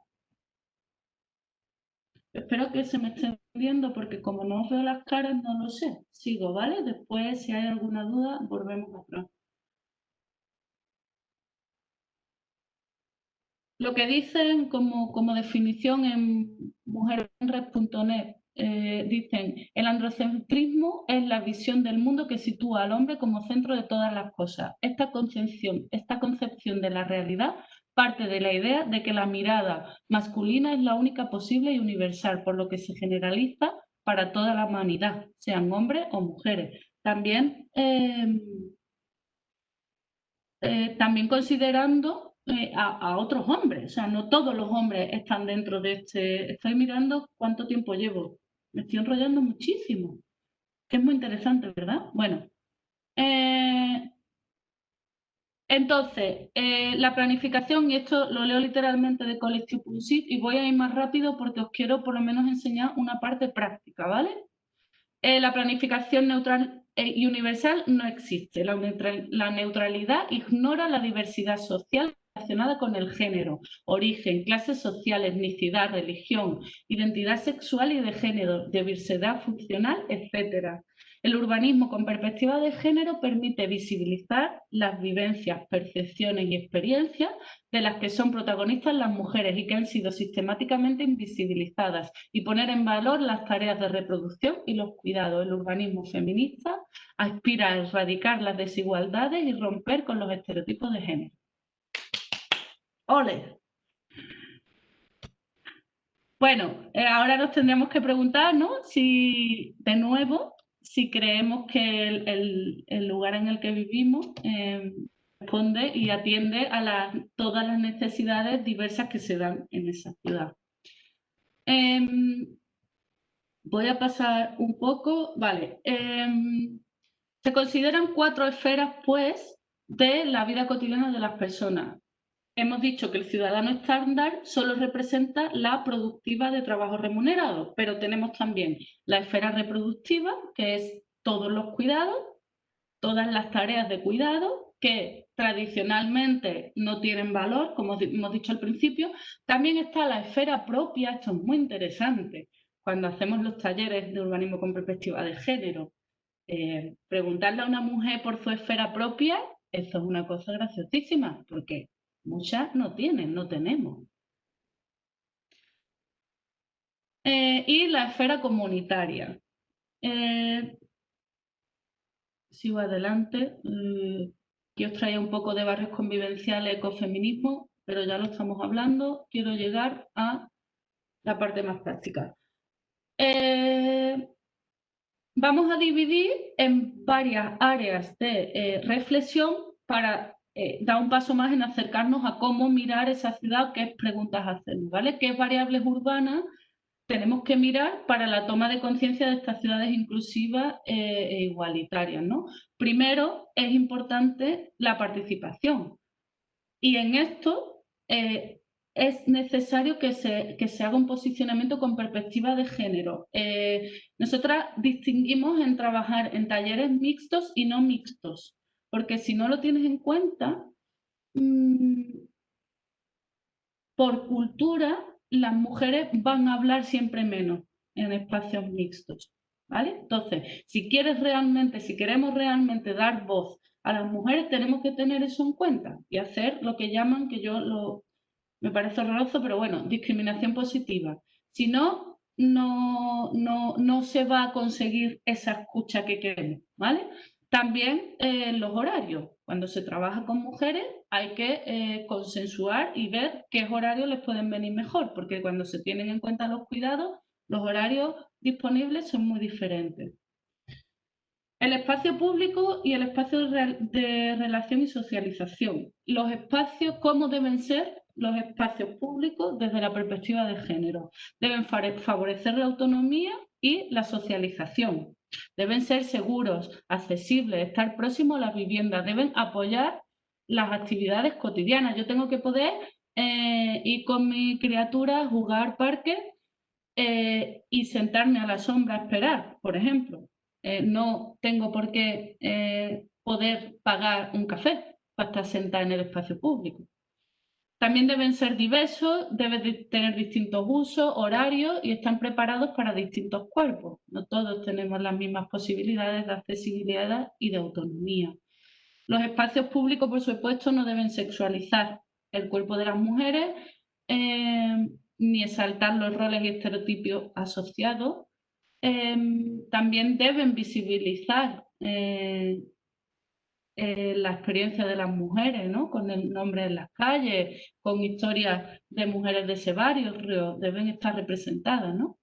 Espero que se me esté viendo porque como no os veo las caras, no lo sé. Sigo, ¿vale? Después, si hay alguna duda, volvemos atrás. Lo que dicen como definición en mujerenred.net, dicen, el androcentrismo es la visión del mundo que sitúa al hombre como centro de todas las cosas. Esta concepción de la realidad parte de la idea de que la mirada masculina es la única posible y universal, por lo que se generaliza para toda la humanidad, sean hombres o mujeres. También considerando a otros hombres, o sea, no todos los hombres están dentro de este. Estoy mirando cuánto tiempo llevo, me estoy enrollando muchísimo, que es muy interesante, ¿verdad? Bueno, entonces, la planificación, y esto lo leo literalmente de Collective Pulsit, y voy a ir más rápido porque os quiero por lo menos enseñar una parte práctica, ¿vale? La planificación neutral y universal no existe. La neutralidad ignora la diversidad social relacionada con el género, origen, clases sociales, etnicidad, religión, identidad sexual y de género, diversidad funcional, etc. El urbanismo con perspectiva de género permite visibilizar las vivencias, percepciones y experiencias de las que son protagonistas las mujeres y que han sido sistemáticamente invisibilizadas y poner en valor las tareas de reproducción y los cuidados. El urbanismo feminista aspira a erradicar las desigualdades y romper con los estereotipos de género. ¡Ole! Bueno, ahora nos tendríamos que preguntar, ¿no? Si, de nuevo, si creemos que el lugar en el que vivimos responde y atiende a todas las necesidades diversas que se dan en esa ciudad. Voy a pasar un poco, vale. Se consideran 4 esferas, pues, de la vida cotidiana de las personas. hemos dicho que el ciudadano estándar solo representa la productiva de trabajo remunerado, pero tenemos también la esfera reproductiva, que es todos los cuidados, todas las tareas de cuidado que tradicionalmente no tienen valor, como hemos dicho al principio. También está la esfera propia, esto es muy interesante, cuando hacemos los talleres de urbanismo con perspectiva de género. Preguntarle a una mujer por su esfera propia, eso es una cosa graciosísima, porque muchas no tienen, no tenemos. Y la esfera comunitaria. Sigo adelante. Que os traía un poco de barrios convivenciales, ecofeminismo, pero ya lo estamos hablando. Quiero llegar a la parte más práctica. Vamos a dividir en varias áreas de reflexión para dar un paso más en acercarnos a cómo mirar esa ciudad, qué preguntas hacernos, ¿vale? ¿Qué variables urbanas tenemos que mirar para la toma de conciencia de estas ciudades inclusivas e igualitarias, ¿no? Primero, es importante la participación. Y en esto es necesario que se haga un posicionamiento con perspectiva de género. Nosotras distinguimos en trabajar en talleres mixtos y no mixtos, porque si no lo tienes en cuenta, por cultura, las mujeres van a hablar siempre menos en espacios mixtos, ¿vale? Entonces, si queremos realmente dar voz a las mujeres, tenemos que tener eso en cuenta y hacer lo que llaman, me parece horroroso, pero bueno, discriminación positiva. Si no, no se va a conseguir esa escucha que queremos, ¿vale? También los horarios. Cuando se trabaja con mujeres hay que consensuar y ver qué horarios les pueden venir mejor, porque cuando se tienen en cuenta los cuidados, los horarios disponibles son muy diferentes. El espacio público y el espacio de relación y socialización. Los espacios, ¿cómo deben ser los espacios públicos desde la perspectiva de género? Deben favorecer la autonomía y la socialización. Deben ser seguros, accesibles, estar próximos a las viviendas. Deben apoyar las actividades cotidianas. Yo tengo que poder ir con mi criatura a jugar parque y sentarme a la sombra a esperar, por ejemplo. No tengo por qué poder pagar un café para estar sentada en el espacio público. También deben ser diversos, deben tener distintos usos, horarios y están preparados para distintos cuerpos. No todos tenemos las mismas posibilidades de accesibilidad y de autonomía. Los espacios públicos, por supuesto, no deben sexualizar el cuerpo de las mujeres ni exaltar los roles y estereotipos asociados. También deben visibilizar la experiencia de las mujeres, ¿no? Con el nombre en las calles, con historias de mujeres de ese barrio, deben estar representadas, ¿no?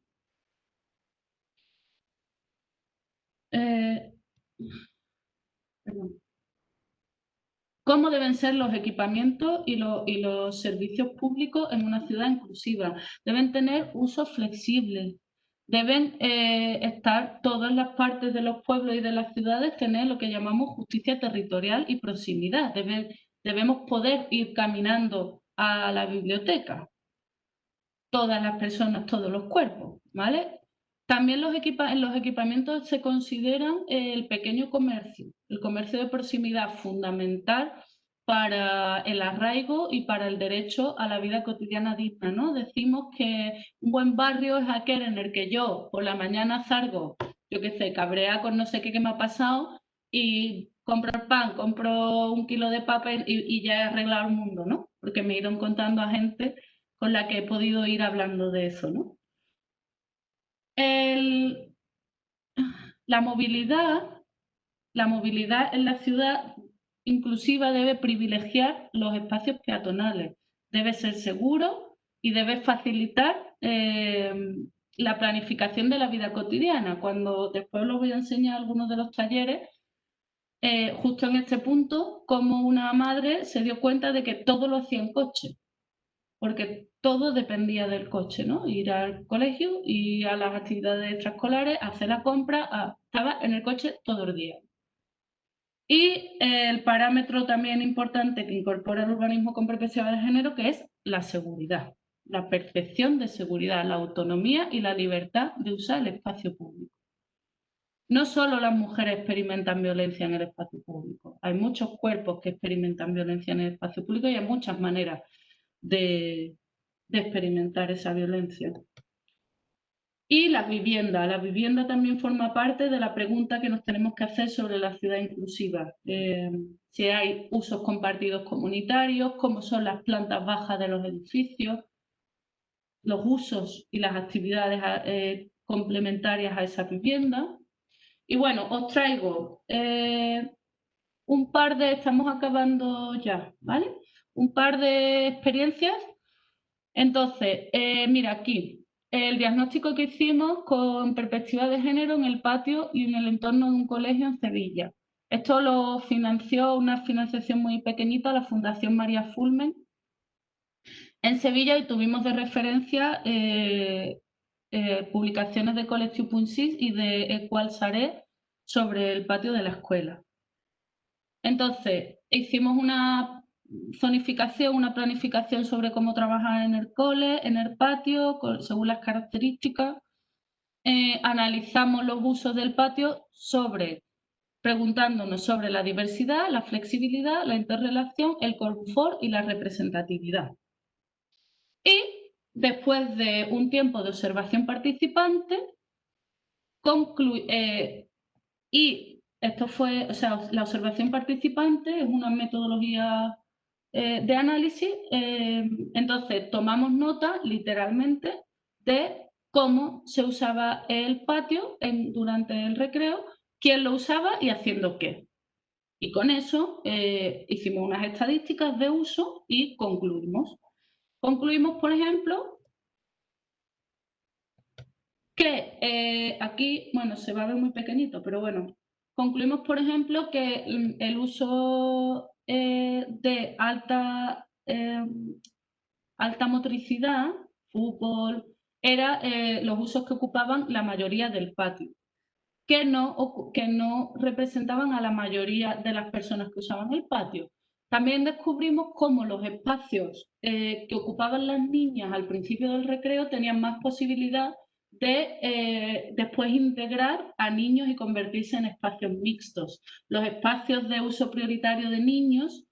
Perdón. ¿Cómo deben ser los equipamientos y los servicios públicos en una ciudad inclusiva? Deben tener usos flexibles, deben estar todas las partes de los pueblos y de las ciudades, tener lo que llamamos justicia territorial y proximidad. Debemos poder ir caminando a la biblioteca, todas las personas, todos los cuerpos, ¿vale? También en los equipamientos se consideran el pequeño comercio, el comercio de proximidad fundamental para el arraigo y para el derecho a la vida cotidiana digna, ¿no? Decimos que un buen barrio es aquel en el que yo por la mañana salgo, yo qué sé, cabrea con no sé qué me ha pasado y compro el pan, compro un kilo de papel y ya he arreglado el mundo, ¿no? Porque me he ido encontrando a gente con la que he podido ir hablando de eso, ¿no? El, la movilidad en la ciudad inclusiva debe privilegiar los espacios peatonales, debe ser seguro y debe facilitar la planificación de la vida cotidiana. Cuando después os voy a enseñar algunos de los talleres, justo en este punto, como una madre se dio cuenta de que todo lo hacía en coche, porque todo dependía del coche, ¿no? Ir al colegio y a las actividades extraescolares, hacer la compra, estaba en el coche todo el día. Y el parámetro también importante que incorpora el urbanismo con perspectiva de género, que es la seguridad, la percepción de seguridad, la autonomía y la libertad de usar el espacio público. No solo las mujeres experimentan violencia en el espacio público, hay muchos cuerpos que experimentan violencia en el espacio público y hay muchas maneras de experimentar esa violencia. Y la vivienda también forma parte de la pregunta que nos tenemos que hacer sobre la ciudad inclusiva. Si hay usos compartidos comunitarios, cómo son las plantas bajas de los edificios, los usos y las actividades complementarias a esa vivienda. Y bueno, os traigo estamos acabando ya, ¿vale? Un par de experiencias. Entonces, mira aquí, el diagnóstico que hicimos con perspectiva de género en el patio y en el entorno de un colegio en Sevilla. Esto lo financió una financiación muy pequeñita, la Fundación María Fulmen, en Sevilla, y tuvimos de referencia publicaciones de Collectiu Punsís y de Equal Saré sobre el patio de la escuela. Entonces, hicimos una zonificación, una planificación sobre cómo trabajar en el cole, en el patio, según las características. Analizamos los usos del patio preguntándonos sobre la diversidad, la flexibilidad, la interrelación, el confort y la representatividad. Y después de un tiempo de observación participante, la observación participante es una metodología de análisis, entonces tomamos nota literalmente de cómo se usaba el patio durante el recreo, quién lo usaba y haciendo qué. Y con eso hicimos unas estadísticas de uso y concluimos. Concluimos, por ejemplo, que aquí, bueno, se va a ver muy pequeñito, pero bueno, concluimos, por ejemplo, que el uso de alta motricidad, fútbol, era los usos que ocupaban la mayoría del patio, que no representaban a la mayoría de las personas que usaban el patio. También descubrimos cómo los espacios que ocupaban las niñas al principio del recreo tenían más posibilidad de después integrar a niños y convertirse en espacios mixtos. Los espacios de uso prioritario de niños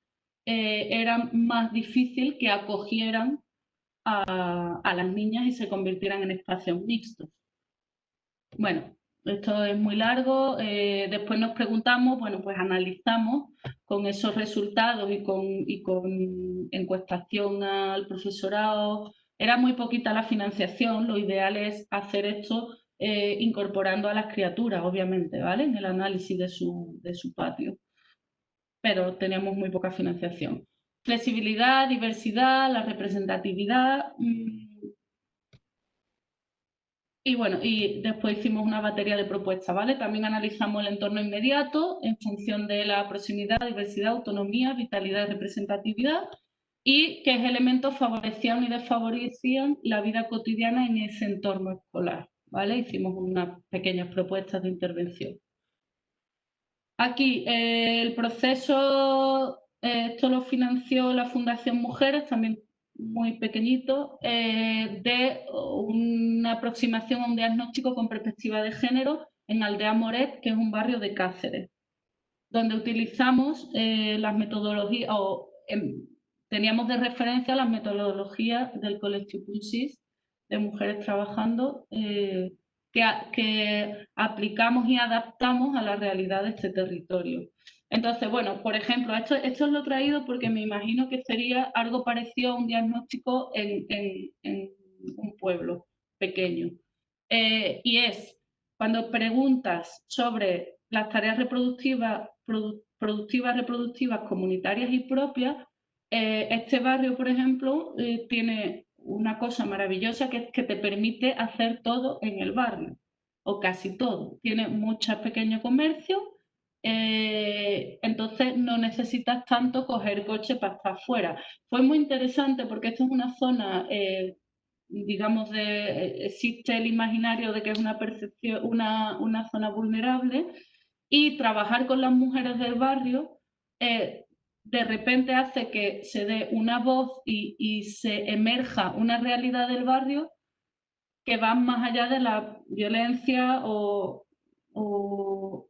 eran más difícil que acogieran a las niñas y se convirtieran en espacios mixtos. Bueno, esto es muy largo. Después nos preguntamos, bueno, pues analizamos con esos resultados y con encuestación al profesorado. Era muy poquita la financiación, lo ideal es hacer esto incorporando a las criaturas, obviamente, ¿vale? En el análisis de su patio. Pero teníamos muy poca financiación. Flexibilidad, diversidad, la representatividad. Y bueno, y después hicimos una batería de propuestas, ¿vale? También analizamos el entorno inmediato en función de la proximidad, diversidad, autonomía, vitalidad y representatividad, y qué elementos favorecían y desfavorecían la vida cotidiana en ese entorno escolar, ¿vale? Hicimos unas pequeñas propuestas de intervención. Aquí el proceso, esto lo financió la Fundación Mujeres, también muy pequeñito, de una aproximación a un diagnóstico con perspectiva de género en Aldea Moret, que es un barrio de Cáceres, donde utilizamos las metodologías, teníamos de referencia las metodologías del Collectiu Punsís de mujeres trabajando, que aplicamos y adaptamos a la realidad de este territorio. Entonces, bueno, por ejemplo, esto lo he traído porque me imagino que sería algo parecido a un diagnóstico en un pueblo pequeño. Y es cuando preguntas sobre las tareas productivas, comunitarias y propias, este barrio, por ejemplo, tiene una cosa maravillosa que es que te permite hacer todo en el barrio, o casi todo. Tiene muchos pequeños comercios, entonces no necesitas tanto coger coche para estar fuera. Fue muy interesante porque esto es una zona, digamos, existe el imaginario de que es una zona vulnerable, y trabajar con las mujeres del barrio de repente hace que se dé una voz y se emerja una realidad del barrio que van más allá de la violencia o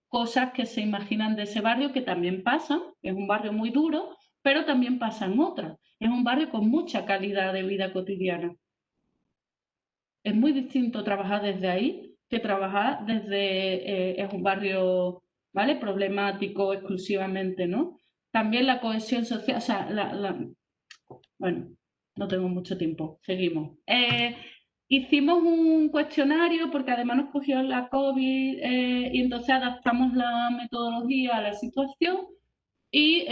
cosas que se imaginan de ese barrio, que también pasan, es un barrio muy duro, pero también pasan otras. Es un barrio con mucha calidad de vida cotidiana. Es muy distinto trabajar desde ahí que trabajar desde es un barrio, ¿vale? Problemático exclusivamente, ¿no? También la cohesión social, o sea, bueno, no tengo mucho tiempo, seguimos. Hicimos un cuestionario porque además nos cogió la COVID y entonces adaptamos la metodología a la situación y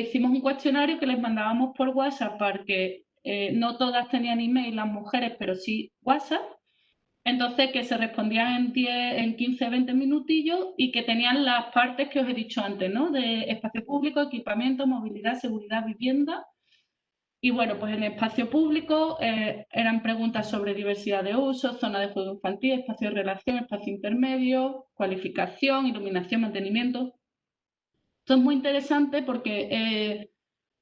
hicimos un cuestionario que les mandábamos por WhatsApp porque no todas tenían email las mujeres, pero sí WhatsApp. Entonces, que se respondían en 15, 20 minutillos y que tenían las partes que os he dicho antes, ¿no? De espacio público, equipamiento, movilidad, seguridad, vivienda. Y bueno, pues en espacio público eran preguntas sobre diversidad de uso, zona de juego infantil, espacio de relación, espacio intermedio, cualificación, iluminación, mantenimiento. Esto es muy interesante porque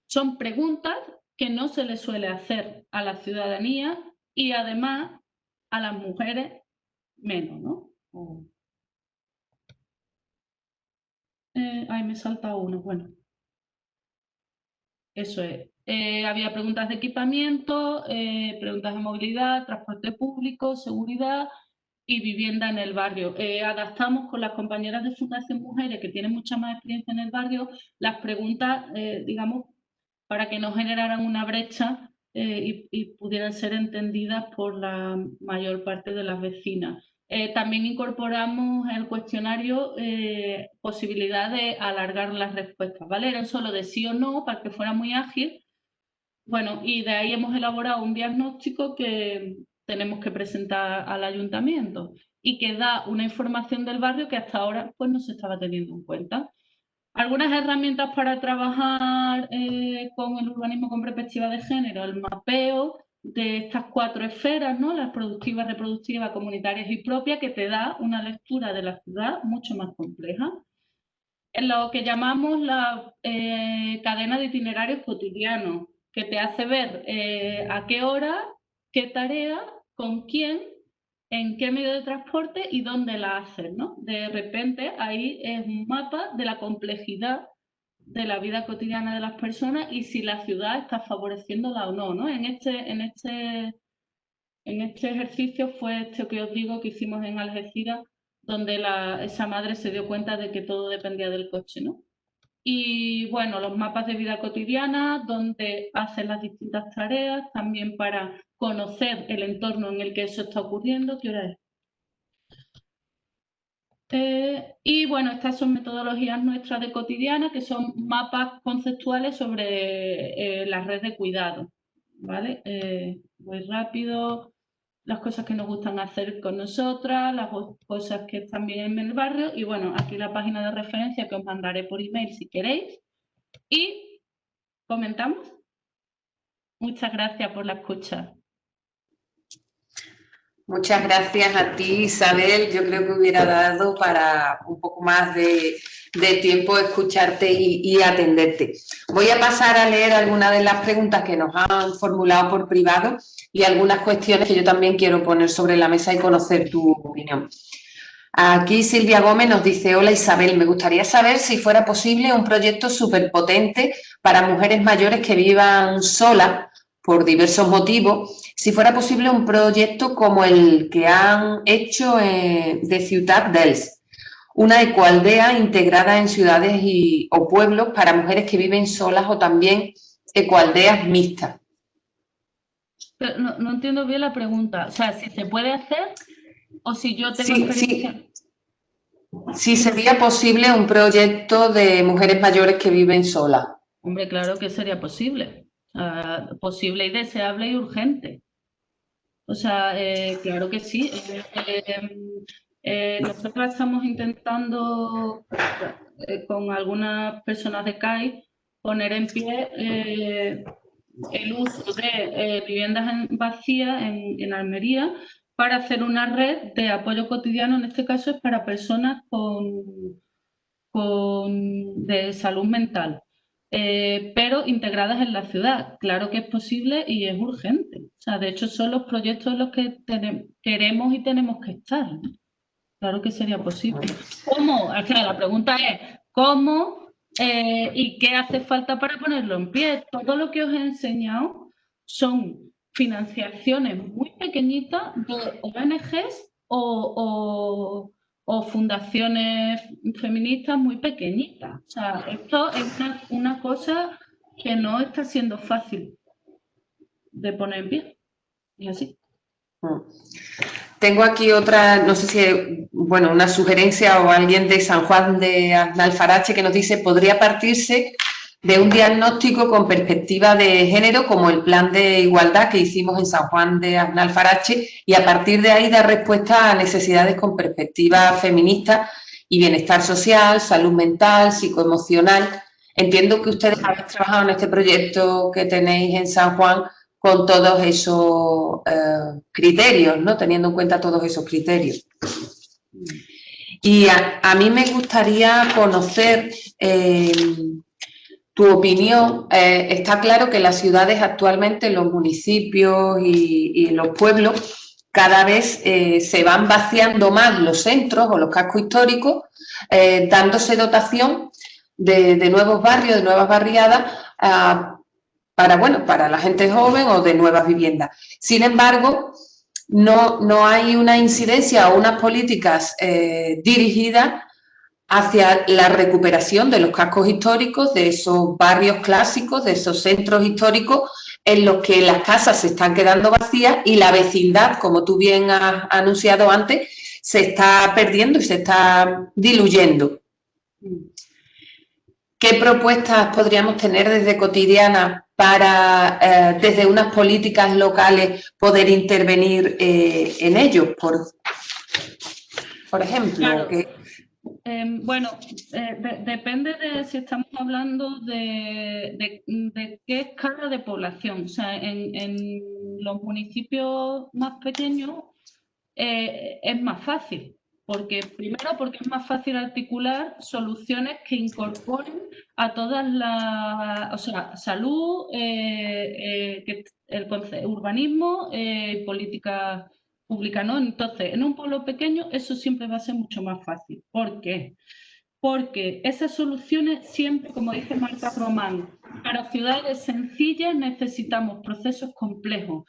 son preguntas que no se les suele hacer a la ciudadanía y además a las mujeres menos, ¿no? Ay, me salta uno, bueno. Eso es. Había preguntas de equipamiento, preguntas de movilidad, transporte público, seguridad y vivienda en el barrio. Adaptamos con las compañeras de Fundación Mujeres, que tienen mucha más experiencia en el barrio, las preguntas, digamos, para que no generaran una brecha y pudieran ser entendidas por la mayor parte de las vecinas. También incorporamos en el cuestionario posibilidad de alargar las respuestas, ¿vale? Eran solo de sí o no para que fuera muy ágil. Bueno, y de ahí hemos elaborado un diagnóstico que tenemos que presentar al ayuntamiento y que da una información del barrio que hasta ahora pues, no se estaba teniendo en cuenta. Algunas herramientas para trabajar con el urbanismo con perspectiva de género, el mapeo de estas 4 esferas, ¿no? Las productivas, reproductivas, comunitarias y propias, que te da una lectura de la ciudad mucho más compleja. En lo que llamamos la cadena de itinerarios cotidianos, que te hace ver a qué hora, qué tarea, con quién, en qué medio de transporte y dónde la haces, ¿no? De repente ahí es un mapa de la complejidad de la vida cotidiana de las personas y si la ciudad está favoreciéndola o no, ¿no? En este ejercicio fue este que os digo que hicimos en Algeciras, donde esa madre se dio cuenta de que todo dependía del coche, ¿no? Y bueno, los mapas de vida cotidiana, donde hacen las distintas tareas, también para conocer el entorno en el que eso está ocurriendo. ¿Qué hora es? Y bueno, estas son metodologías nuestras de cotidiana, que son mapas conceptuales sobre la red de cuidado. ¿Vale? Voy rápido. Las cosas que nos gustan hacer con nosotras, las cosas que están bien en el barrio y bueno, aquí la página de referencia que os mandaré por email si queréis. Y comentamos. Muchas gracias por la escucha. Muchas gracias a ti, Isabel. Yo creo que hubiera dado para un poco más de tiempo escucharte y atenderte. Voy a pasar a leer algunas de las preguntas que nos han formulado por privado y algunas cuestiones que yo también quiero poner sobre la mesa y conocer tu opinión. Aquí Silvia Gómez nos dice: hola Isabel, me gustaría saber si fuera posible un proyecto súper potente para mujeres mayores que vivan solas por diversos motivos, si fuera posible un proyecto como el que han hecho de Ciutat d'Ells, una ecoaldea integrada en ciudades o pueblos para mujeres que viven solas o también ecoaldeas mixtas. Pero no entiendo bien la pregunta. O sea, si se puede hacer o si yo tengo Sí, experiencia. sí sería posible un proyecto de mujeres mayores que viven solas. Hombre, claro que sería posible. Posible y deseable y urgente. O sea, claro que sí. Nosotros estamos intentando, con algunas personas de CAI, poner en pie el uso de viviendas vacías en Almería para hacer una red de apoyo cotidiano, en este caso es para personas de salud mental, pero integradas en la ciudad. Claro que es posible y es urgente. O sea, de hecho, son los proyectos en los que queremos y tenemos que estar. Claro que sería posible. ¿Cómo? O sea, la pregunta es, ¿cómo y qué hace falta para ponerlo en pie? Todo lo que os he enseñado son financiaciones muy pequeñitas de ONGs o fundaciones feministas muy pequeñitas. O sea, esto es una cosa que no está siendo fácil de poner en pie. Y así. Tengo aquí otra, no sé si, bueno, una sugerencia o alguien de San Juan de Aznalfarache que nos dice, podría partirse de un diagnóstico con perspectiva de género como el plan de igualdad que hicimos en San Juan de Aznalfarache y a partir de ahí dar respuesta a necesidades con perspectiva feminista y bienestar social, salud mental, psicoemocional. Entiendo que ustedes habéis trabajado en este proyecto que tenéis en San Juan con todos esos criterios, ¿no? Teniendo en cuenta todos esos criterios. Y a mí me gustaría conocer tu opinión. Está claro que las ciudades actualmente, los municipios y los pueblos, cada vez se van vaciando más los centros o los cascos históricos, dándose dotación de nuevos barrios, de nuevas barriadas, para la gente joven o de nuevas viviendas. Sin embargo, no hay una incidencia o unas políticas dirigidas hacia la recuperación de los cascos históricos, de esos barrios clásicos, de esos centros históricos en los que las casas se están quedando vacías y la vecindad, como tú bien has anunciado antes, se está perdiendo y se está diluyendo. ¿Qué propuestas podríamos tener desde Cotidiana para, desde unas políticas locales, poder intervenir en ello? Por ejemplo, claro. Bueno, depende de si estamos hablando de qué escala de población. O sea, en los municipios más pequeños es más fácil. Primero, porque es más fácil articular soluciones que incorporen a todas las, o sea, salud, urbanismo, política pública, ¿no? Entonces, en un pueblo pequeño eso siempre va a ser mucho más fácil. ¿Por qué? Porque esas soluciones siempre, como dice Marta Román, para ciudades sencillas necesitamos procesos complejos.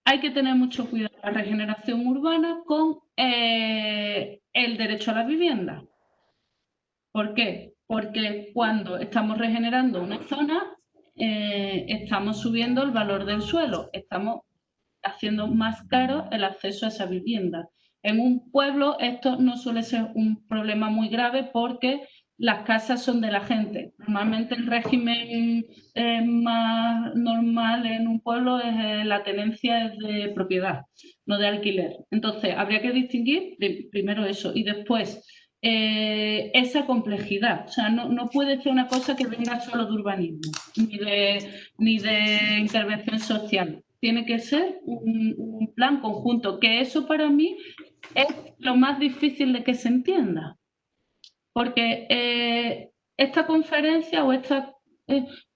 Hay que tener mucho cuidado con la regeneración urbana con el derecho a la vivienda. ¿Por qué? Porque cuando estamos regenerando una zona, estamos subiendo el valor del suelo, estamos haciendo más caro el acceso a esa vivienda. En un pueblo esto no suele ser un problema muy grave porque las casas son de la gente. Normalmente el régimen más normal en un pueblo es la tenencia es de propiedad, no de alquiler. Entonces, habría que distinguir primero eso y después esa complejidad. O sea, no puede ser una cosa que venga solo de urbanismo ni de intervención social. Tiene que ser un plan conjunto, que eso para mí es lo más difícil de que se entienda. Porque esta conferencia o esta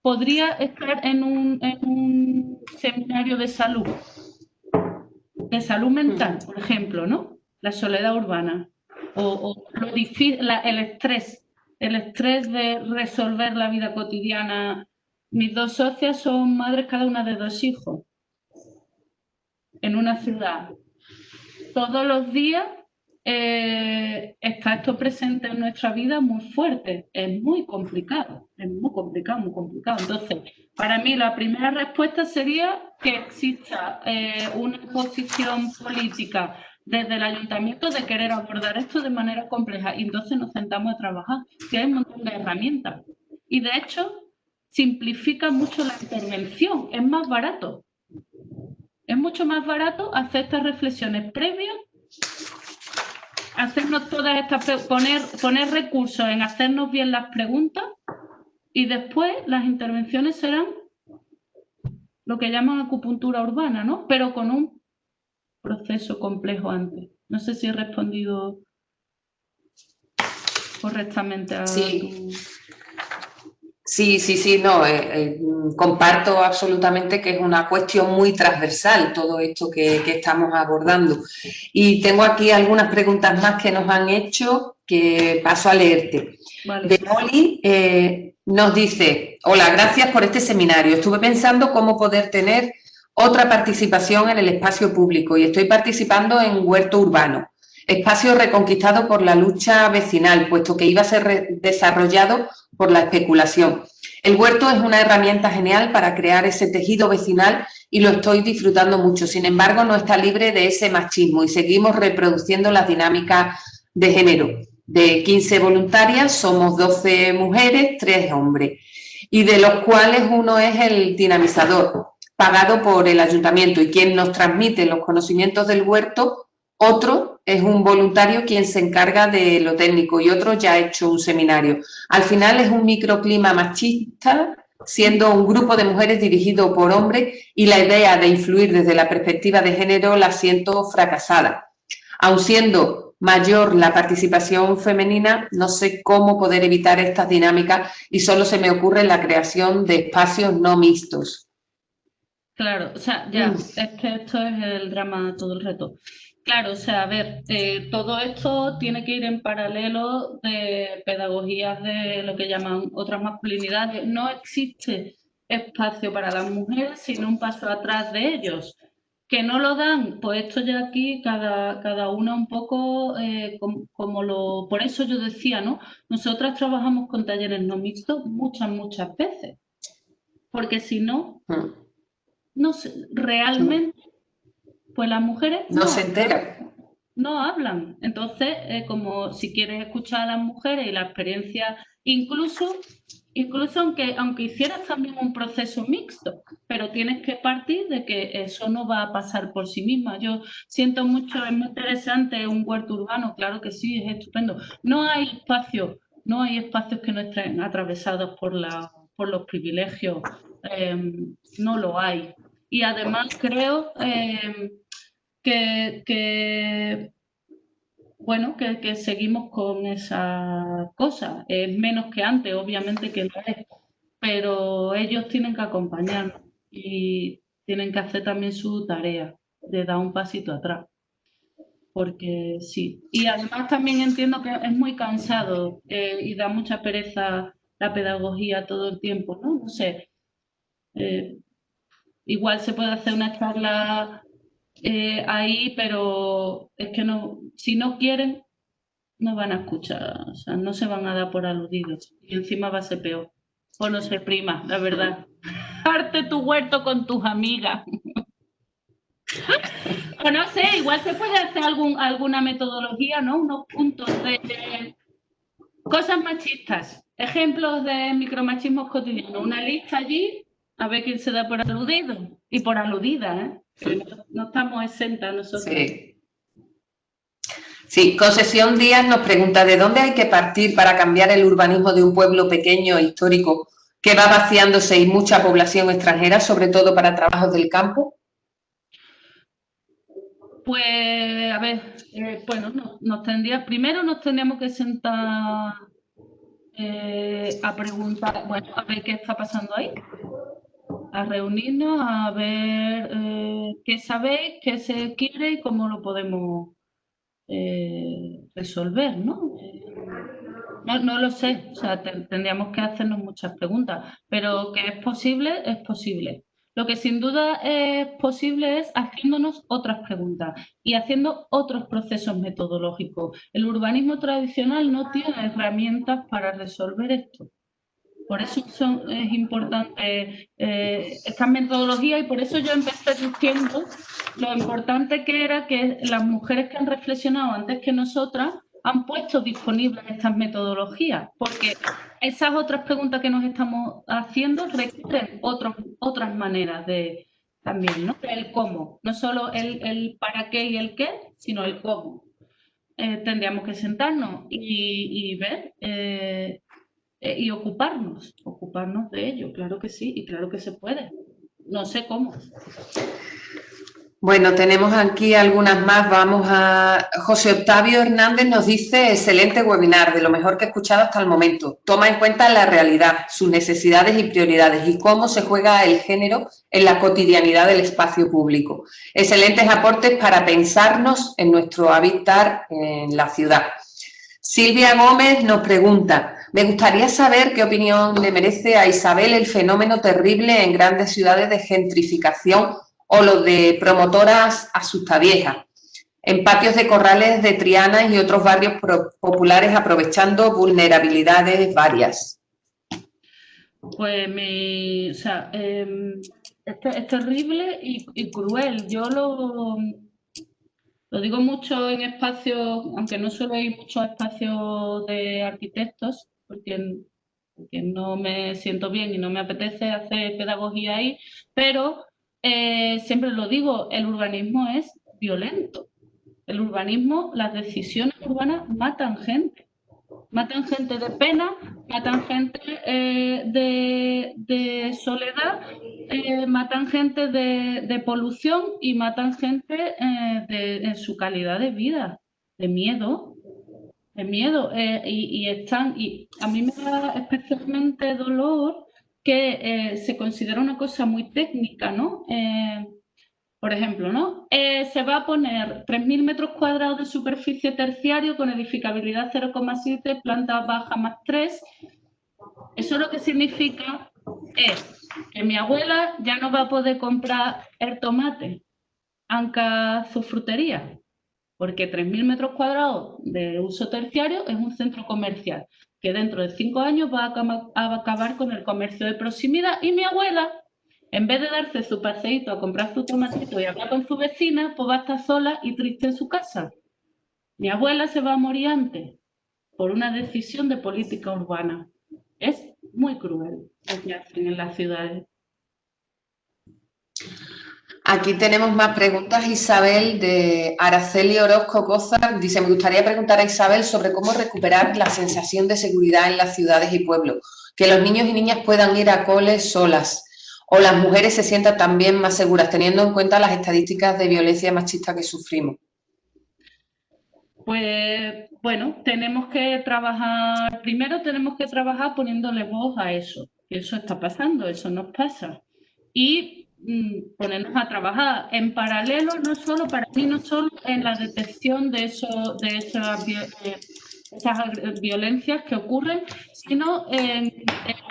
podría estar en un seminario de salud mental, por ejemplo, ¿no? La soledad urbana o lo difícil, el estrés de resolver la vida cotidiana. Mis dos socias son madres cada una de 2 hijos en una ciudad. Todos los días está esto presente en nuestra vida muy fuerte. Es muy complicado, muy complicado. Entonces, para mí la primera respuesta sería que exista una posición política desde el ayuntamiento de querer abordar esto de manera compleja y entonces nos sentamos a trabajar, que hay un montón de herramientas. Y de hecho, simplifica mucho la intervención, es más barato. Es mucho más barato hacer estas reflexiones previas, hacernos todas estas, poner recursos en hacernos bien las preguntas y después las intervenciones serán lo que llaman acupuntura urbana, ¿no? Pero con un proceso complejo antes. No sé si he respondido. correctamente a Sí, tu... sí, no, comparto absolutamente que es una cuestión muy transversal todo esto que estamos abordando. Y tengo aquí algunas preguntas más que nos han hecho que paso a leerte. Vale. Bemoli nos dice, hola, gracias por este seminario. Estuve pensando cómo poder tener otra participación en el espacio público y estoy participando en Huerto Urbano, espacio reconquistado por la lucha vecinal, puesto que iba a ser desarrollado por la especulación. El huerto es una herramienta genial para crear ese tejido vecinal y lo estoy disfrutando mucho. Sin embargo, no está libre de ese machismo y seguimos reproduciendo las dinámicas de género. De 15 voluntarias somos 12 mujeres, 3 hombres, y de los cuales uno es el dinamizador, pagado por el ayuntamiento, y quien nos transmite los conocimientos del huerto. Otro es un voluntario quien se encarga de lo técnico y otro ya ha hecho un seminario. Al final es un microclima machista, siendo un grupo de mujeres dirigido por hombres, y la idea de influir desde la perspectiva de género la siento fracasada. Aun siendo mayor la participación femenina, no sé cómo poder evitar estas dinámicas y solo se me ocurre la creación de espacios no mixtos. Claro, o sea, ya, es que esto es el drama, todo el reto. Claro, o sea, a ver, todo esto tiene que ir en paralelo de pedagogías de lo que llaman otras masculinidades. No existe espacio para las mujeres, sino un paso atrás de ellos. Que no lo dan, pues esto ya aquí cada una un poco como lo... Por eso yo decía, ¿no? Nosotras trabajamos con talleres no mixtos muchas veces, porque si no, no sé, realmente, pues las mujeres No se entera. no hablan. Entonces, como si quieres escuchar a las mujeres y la experiencia, incluso aunque hicieras también un proceso mixto, pero tienes que partir de que eso no va a pasar por sí misma. Yo siento mucho, es muy interesante un huerto urbano, claro que sí, es estupendo. No hay espacios que no estén atravesados por los privilegios, no lo hay. Y además creo que bueno, que seguimos con esa cosa. Es menos que antes, obviamente que lo es, pero ellos tienen que acompañarnos y tienen que hacer también su tarea de dar un pasito atrás, porque sí. Y además también entiendo que es muy cansado y da mucha pereza la pedagogía todo el tiempo, ¿no? No sé, eh, igual se puede hacer una charla ahí, pero es que no, si no quieren, no van a escuchar, o sea, no se van a dar por aludidos. Y encima va a ser peor. O no sé, prima, la verdad. Arte tu huerto con tus amigas. O no sé, igual se puede hacer alguna metodología, ¿no? Unos puntos de cosas machistas, ejemplos de micromachismos cotidianos. Una lista allí, a ver quién se da por aludido y por aludida, ¿eh? Que no estamos exentas nosotras. Sí. Sí, Concesión Díaz nos pregunta de dónde hay que partir para cambiar el urbanismo de un pueblo pequeño e histórico que va vaciándose y mucha población extranjera, sobre todo para trabajos del campo. Pues, a ver, bueno, primero nos tendríamos que sentar a preguntar, bueno, a ver qué está pasando ahí, a reunirnos, a ver qué sabéis, qué se quiere y cómo lo podemos resolver, ¿no? No lo sé, o sea, tendríamos que hacernos muchas preguntas, pero que es posible, es posible. Lo que sin duda es posible es haciéndonos otras preguntas y haciendo otros procesos metodológicos. El urbanismo tradicional no tiene herramientas para resolver esto. Por eso es importante esta metodología y por eso yo empecé diciendo lo importante que era que las mujeres que han reflexionado antes que nosotras han puesto disponibles estas metodologías, porque esas otras preguntas que nos estamos haciendo requieren otras maneras de también, ¿no? El cómo, no solo el para qué y el qué, sino el cómo. Tendríamos que sentarnos y ver y ocuparnos de ello, claro que sí, y claro que se puede. No sé cómo. Bueno, tenemos aquí algunas más. Vamos a... José Octavio Hernández nos dice, excelente webinar, de lo mejor que he escuchado hasta el momento. Toma en cuenta la realidad, sus necesidades y prioridades y cómo se juega el género en la cotidianidad del espacio público. Excelentes aportes para pensarnos en nuestro hábitat en la ciudad. Silvia Gómez nos pregunta, me gustaría saber qué opinión le merece a Isabel el fenómeno terrible en grandes ciudades de gentrificación o los de promotoras asustaviejas, en patios de corrales de Triana y otros barrios populares aprovechando vulnerabilidades varias. Pues o sea, es terrible y cruel. Yo lo digo mucho en espacios, aunque no suelo ir muchos espacios de arquitectos, porque no me siento bien y no me apetece hacer pedagogía ahí, pero siempre lo digo, el urbanismo es violento. El urbanismo, las decisiones urbanas matan gente. Matan gente de pena, matan gente de soledad, matan gente de polución y matan gente en su calidad de vida, de miedo, de miedo. Y a mí me da especialmente dolor que se considera una cosa muy técnica, ¿no? Por ejemplo, ¿no? Se va a poner 3.000 metros cuadrados de superficie terciario con edificabilidad 0,7, planta baja más 3. Eso lo que significa es que mi abuela ya no va a poder comprar el tomate anca su frutería, porque 3.000 metros cuadrados de uso terciario es un centro comercial que dentro de 5 años va a acabar con el comercio de proximidad y mi abuela, en vez de darse su paseíto a comprar su tomatito y hablar con su vecina, pues va a estar sola y triste en su casa. Mi abuela se va a morir antes por una decisión de política urbana. Es muy cruel lo que hacen en las ciudades. Aquí tenemos más preguntas, Isabel, de Araceli Orozco Cozar. Dice, me gustaría preguntar a Isabel sobre cómo recuperar la sensación de seguridad en las ciudades y pueblos, que los niños y niñas puedan ir a coles solas o las mujeres se sientan también más seguras, teniendo en cuenta las estadísticas de violencia machista que sufrimos. Pues bueno, primero tenemos que trabajar poniéndole voz a eso, que eso está pasando, eso nos pasa. Y ponernos a trabajar en paralelo, para mí no solo en la detección de esas violencias que ocurren, sino en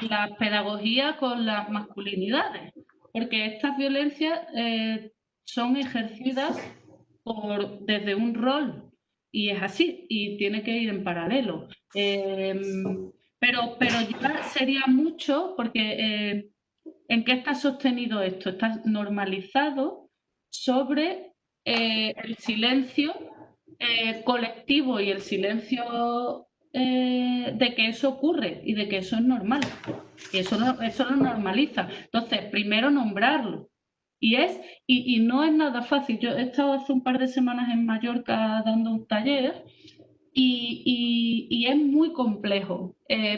la pedagogía con las masculinidades, porque estas violencias son ejercidas desde un rol. Y es así, y tiene que ir en paralelo. Pero ya sería mucho, porque ¿en qué está sostenido esto? Está normalizado sobre el silencio colectivo y el silencio de que eso ocurre y de que eso es normal. Y eso lo normaliza. Entonces, primero nombrarlo. Y no es nada fácil. Yo he estado hace un par de semanas en Mallorca dando un taller y es muy complejo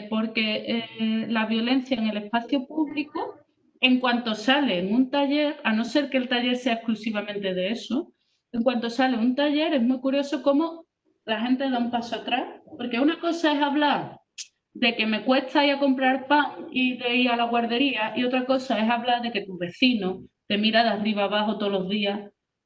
porque la violencia en el espacio público, en cuanto sale en un taller, a no ser que el taller sea exclusivamente de eso, en cuanto sale un taller es muy curioso cómo la gente da un paso atrás, porque una cosa es hablar de que me cuesta ir a comprar pan y de ir a la guardería, y otra cosa es hablar de que tu vecino te mira de arriba abajo todos los días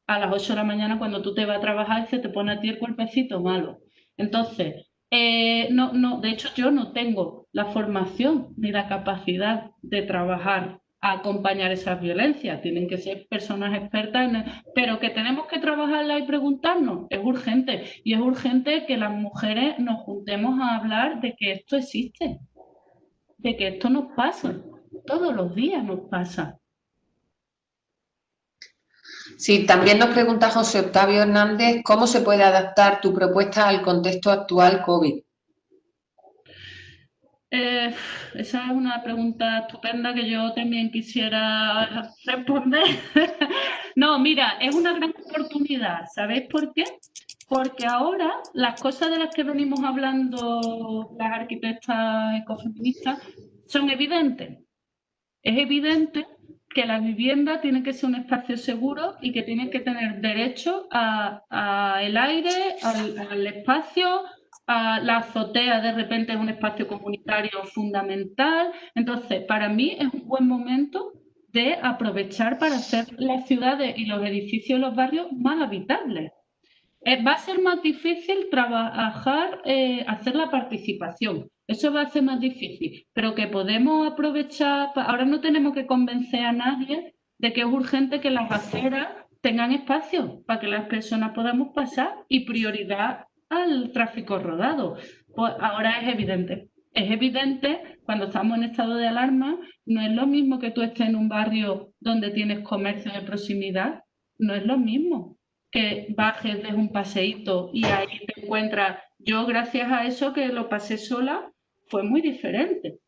a las 8 de la mañana cuando tú te vas a trabajar y se te pone a ti el cuerpecito malo. Entonces, de hecho yo no tengo la formación ni la capacidad de trabajar a acompañar esas violencias. Tienen que ser personas expertas, pero que tenemos que trabajarla y preguntarnos, es urgente. Y es urgente que las mujeres nos juntemos a hablar de que esto existe, de que esto nos pasa, todos los días nos pasa. Sí, también nos pregunta José Octavio Hernández, ¿cómo se puede adaptar tu propuesta al contexto actual COVID? Esa es una pregunta estupenda que yo también quisiera responder. No, mira, es una gran oportunidad. ¿Sabéis por qué? Porque ahora las cosas de las que venimos hablando las arquitectas ecofeministas son evidentes. Es evidente que la vivienda tiene que ser un espacio seguro y que tiene que tener derecho a el aire, al espacio, a la azotea de repente es un espacio comunitario fundamental. Entonces, para mí es un buen momento de aprovechar para hacer las ciudades y los edificios y los barrios más habitables. Va a ser más difícil trabajar, hacer la participación. Eso va a ser más difícil, pero que podemos aprovechar. Ahora no tenemos que convencer a nadie de que es urgente que las aceras tengan espacio para que las personas podamos pasar y prioridad al tráfico rodado. Pues ahora es evidente. Es evidente cuando estamos en estado de alarma, no es lo mismo que tú estés en un barrio donde tienes comercio de proximidad, no es lo mismo que bajes, des un paseíto y ahí te encuentras. Yo, gracias a eso que lo pasé sola, fue muy diferente.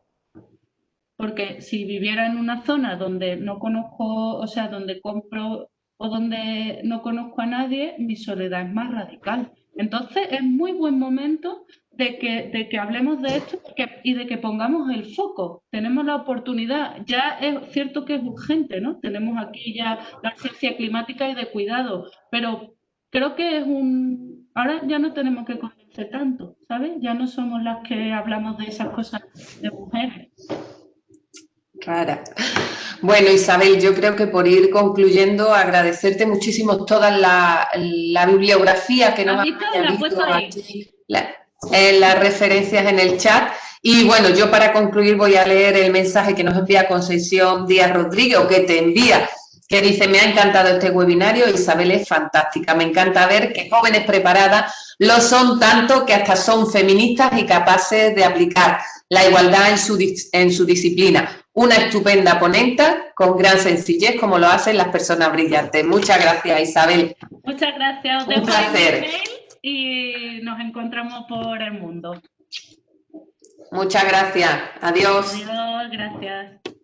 Porque si viviera en una zona donde no conozco, o sea, donde compro o donde no conozco a nadie, mi soledad es más radical. Entonces, es muy buen momento de que hablemos de esto y de que pongamos el foco. Tenemos la oportunidad, ya es cierto que es urgente, ¿no? Tenemos aquí ya la urgencia climática y de cuidado, pero creo que es un... Ahora ya no tenemos que convencer tanto, ¿sabes? Ya no somos las que hablamos de esas cosas de mujeres. Clara. Bueno, Isabel, yo creo que por ir concluyendo, agradecerte muchísimo toda la bibliografía que nos ¿Has has visto? La he puesto añadido ahí. aquí, las referencias en el chat. Y bueno, yo para concluir voy a leer el mensaje que nos envía Concesión Díaz Rodríguez, o que te envía, que dice: me ha encantado este webinario, Isabel es fantástica, me encanta ver que jóvenes preparadas lo son tanto que hasta son feministas y capaces de aplicar la igualdad en su disciplina. Una estupenda ponenta con gran sencillez, como lo hacen las personas brillantes. Muchas gracias, Isabel. Muchas gracias. Os Un dejo ahí mi placer. email y nos encontramos por el mundo. Muchas gracias. Adiós. Adiós, gracias.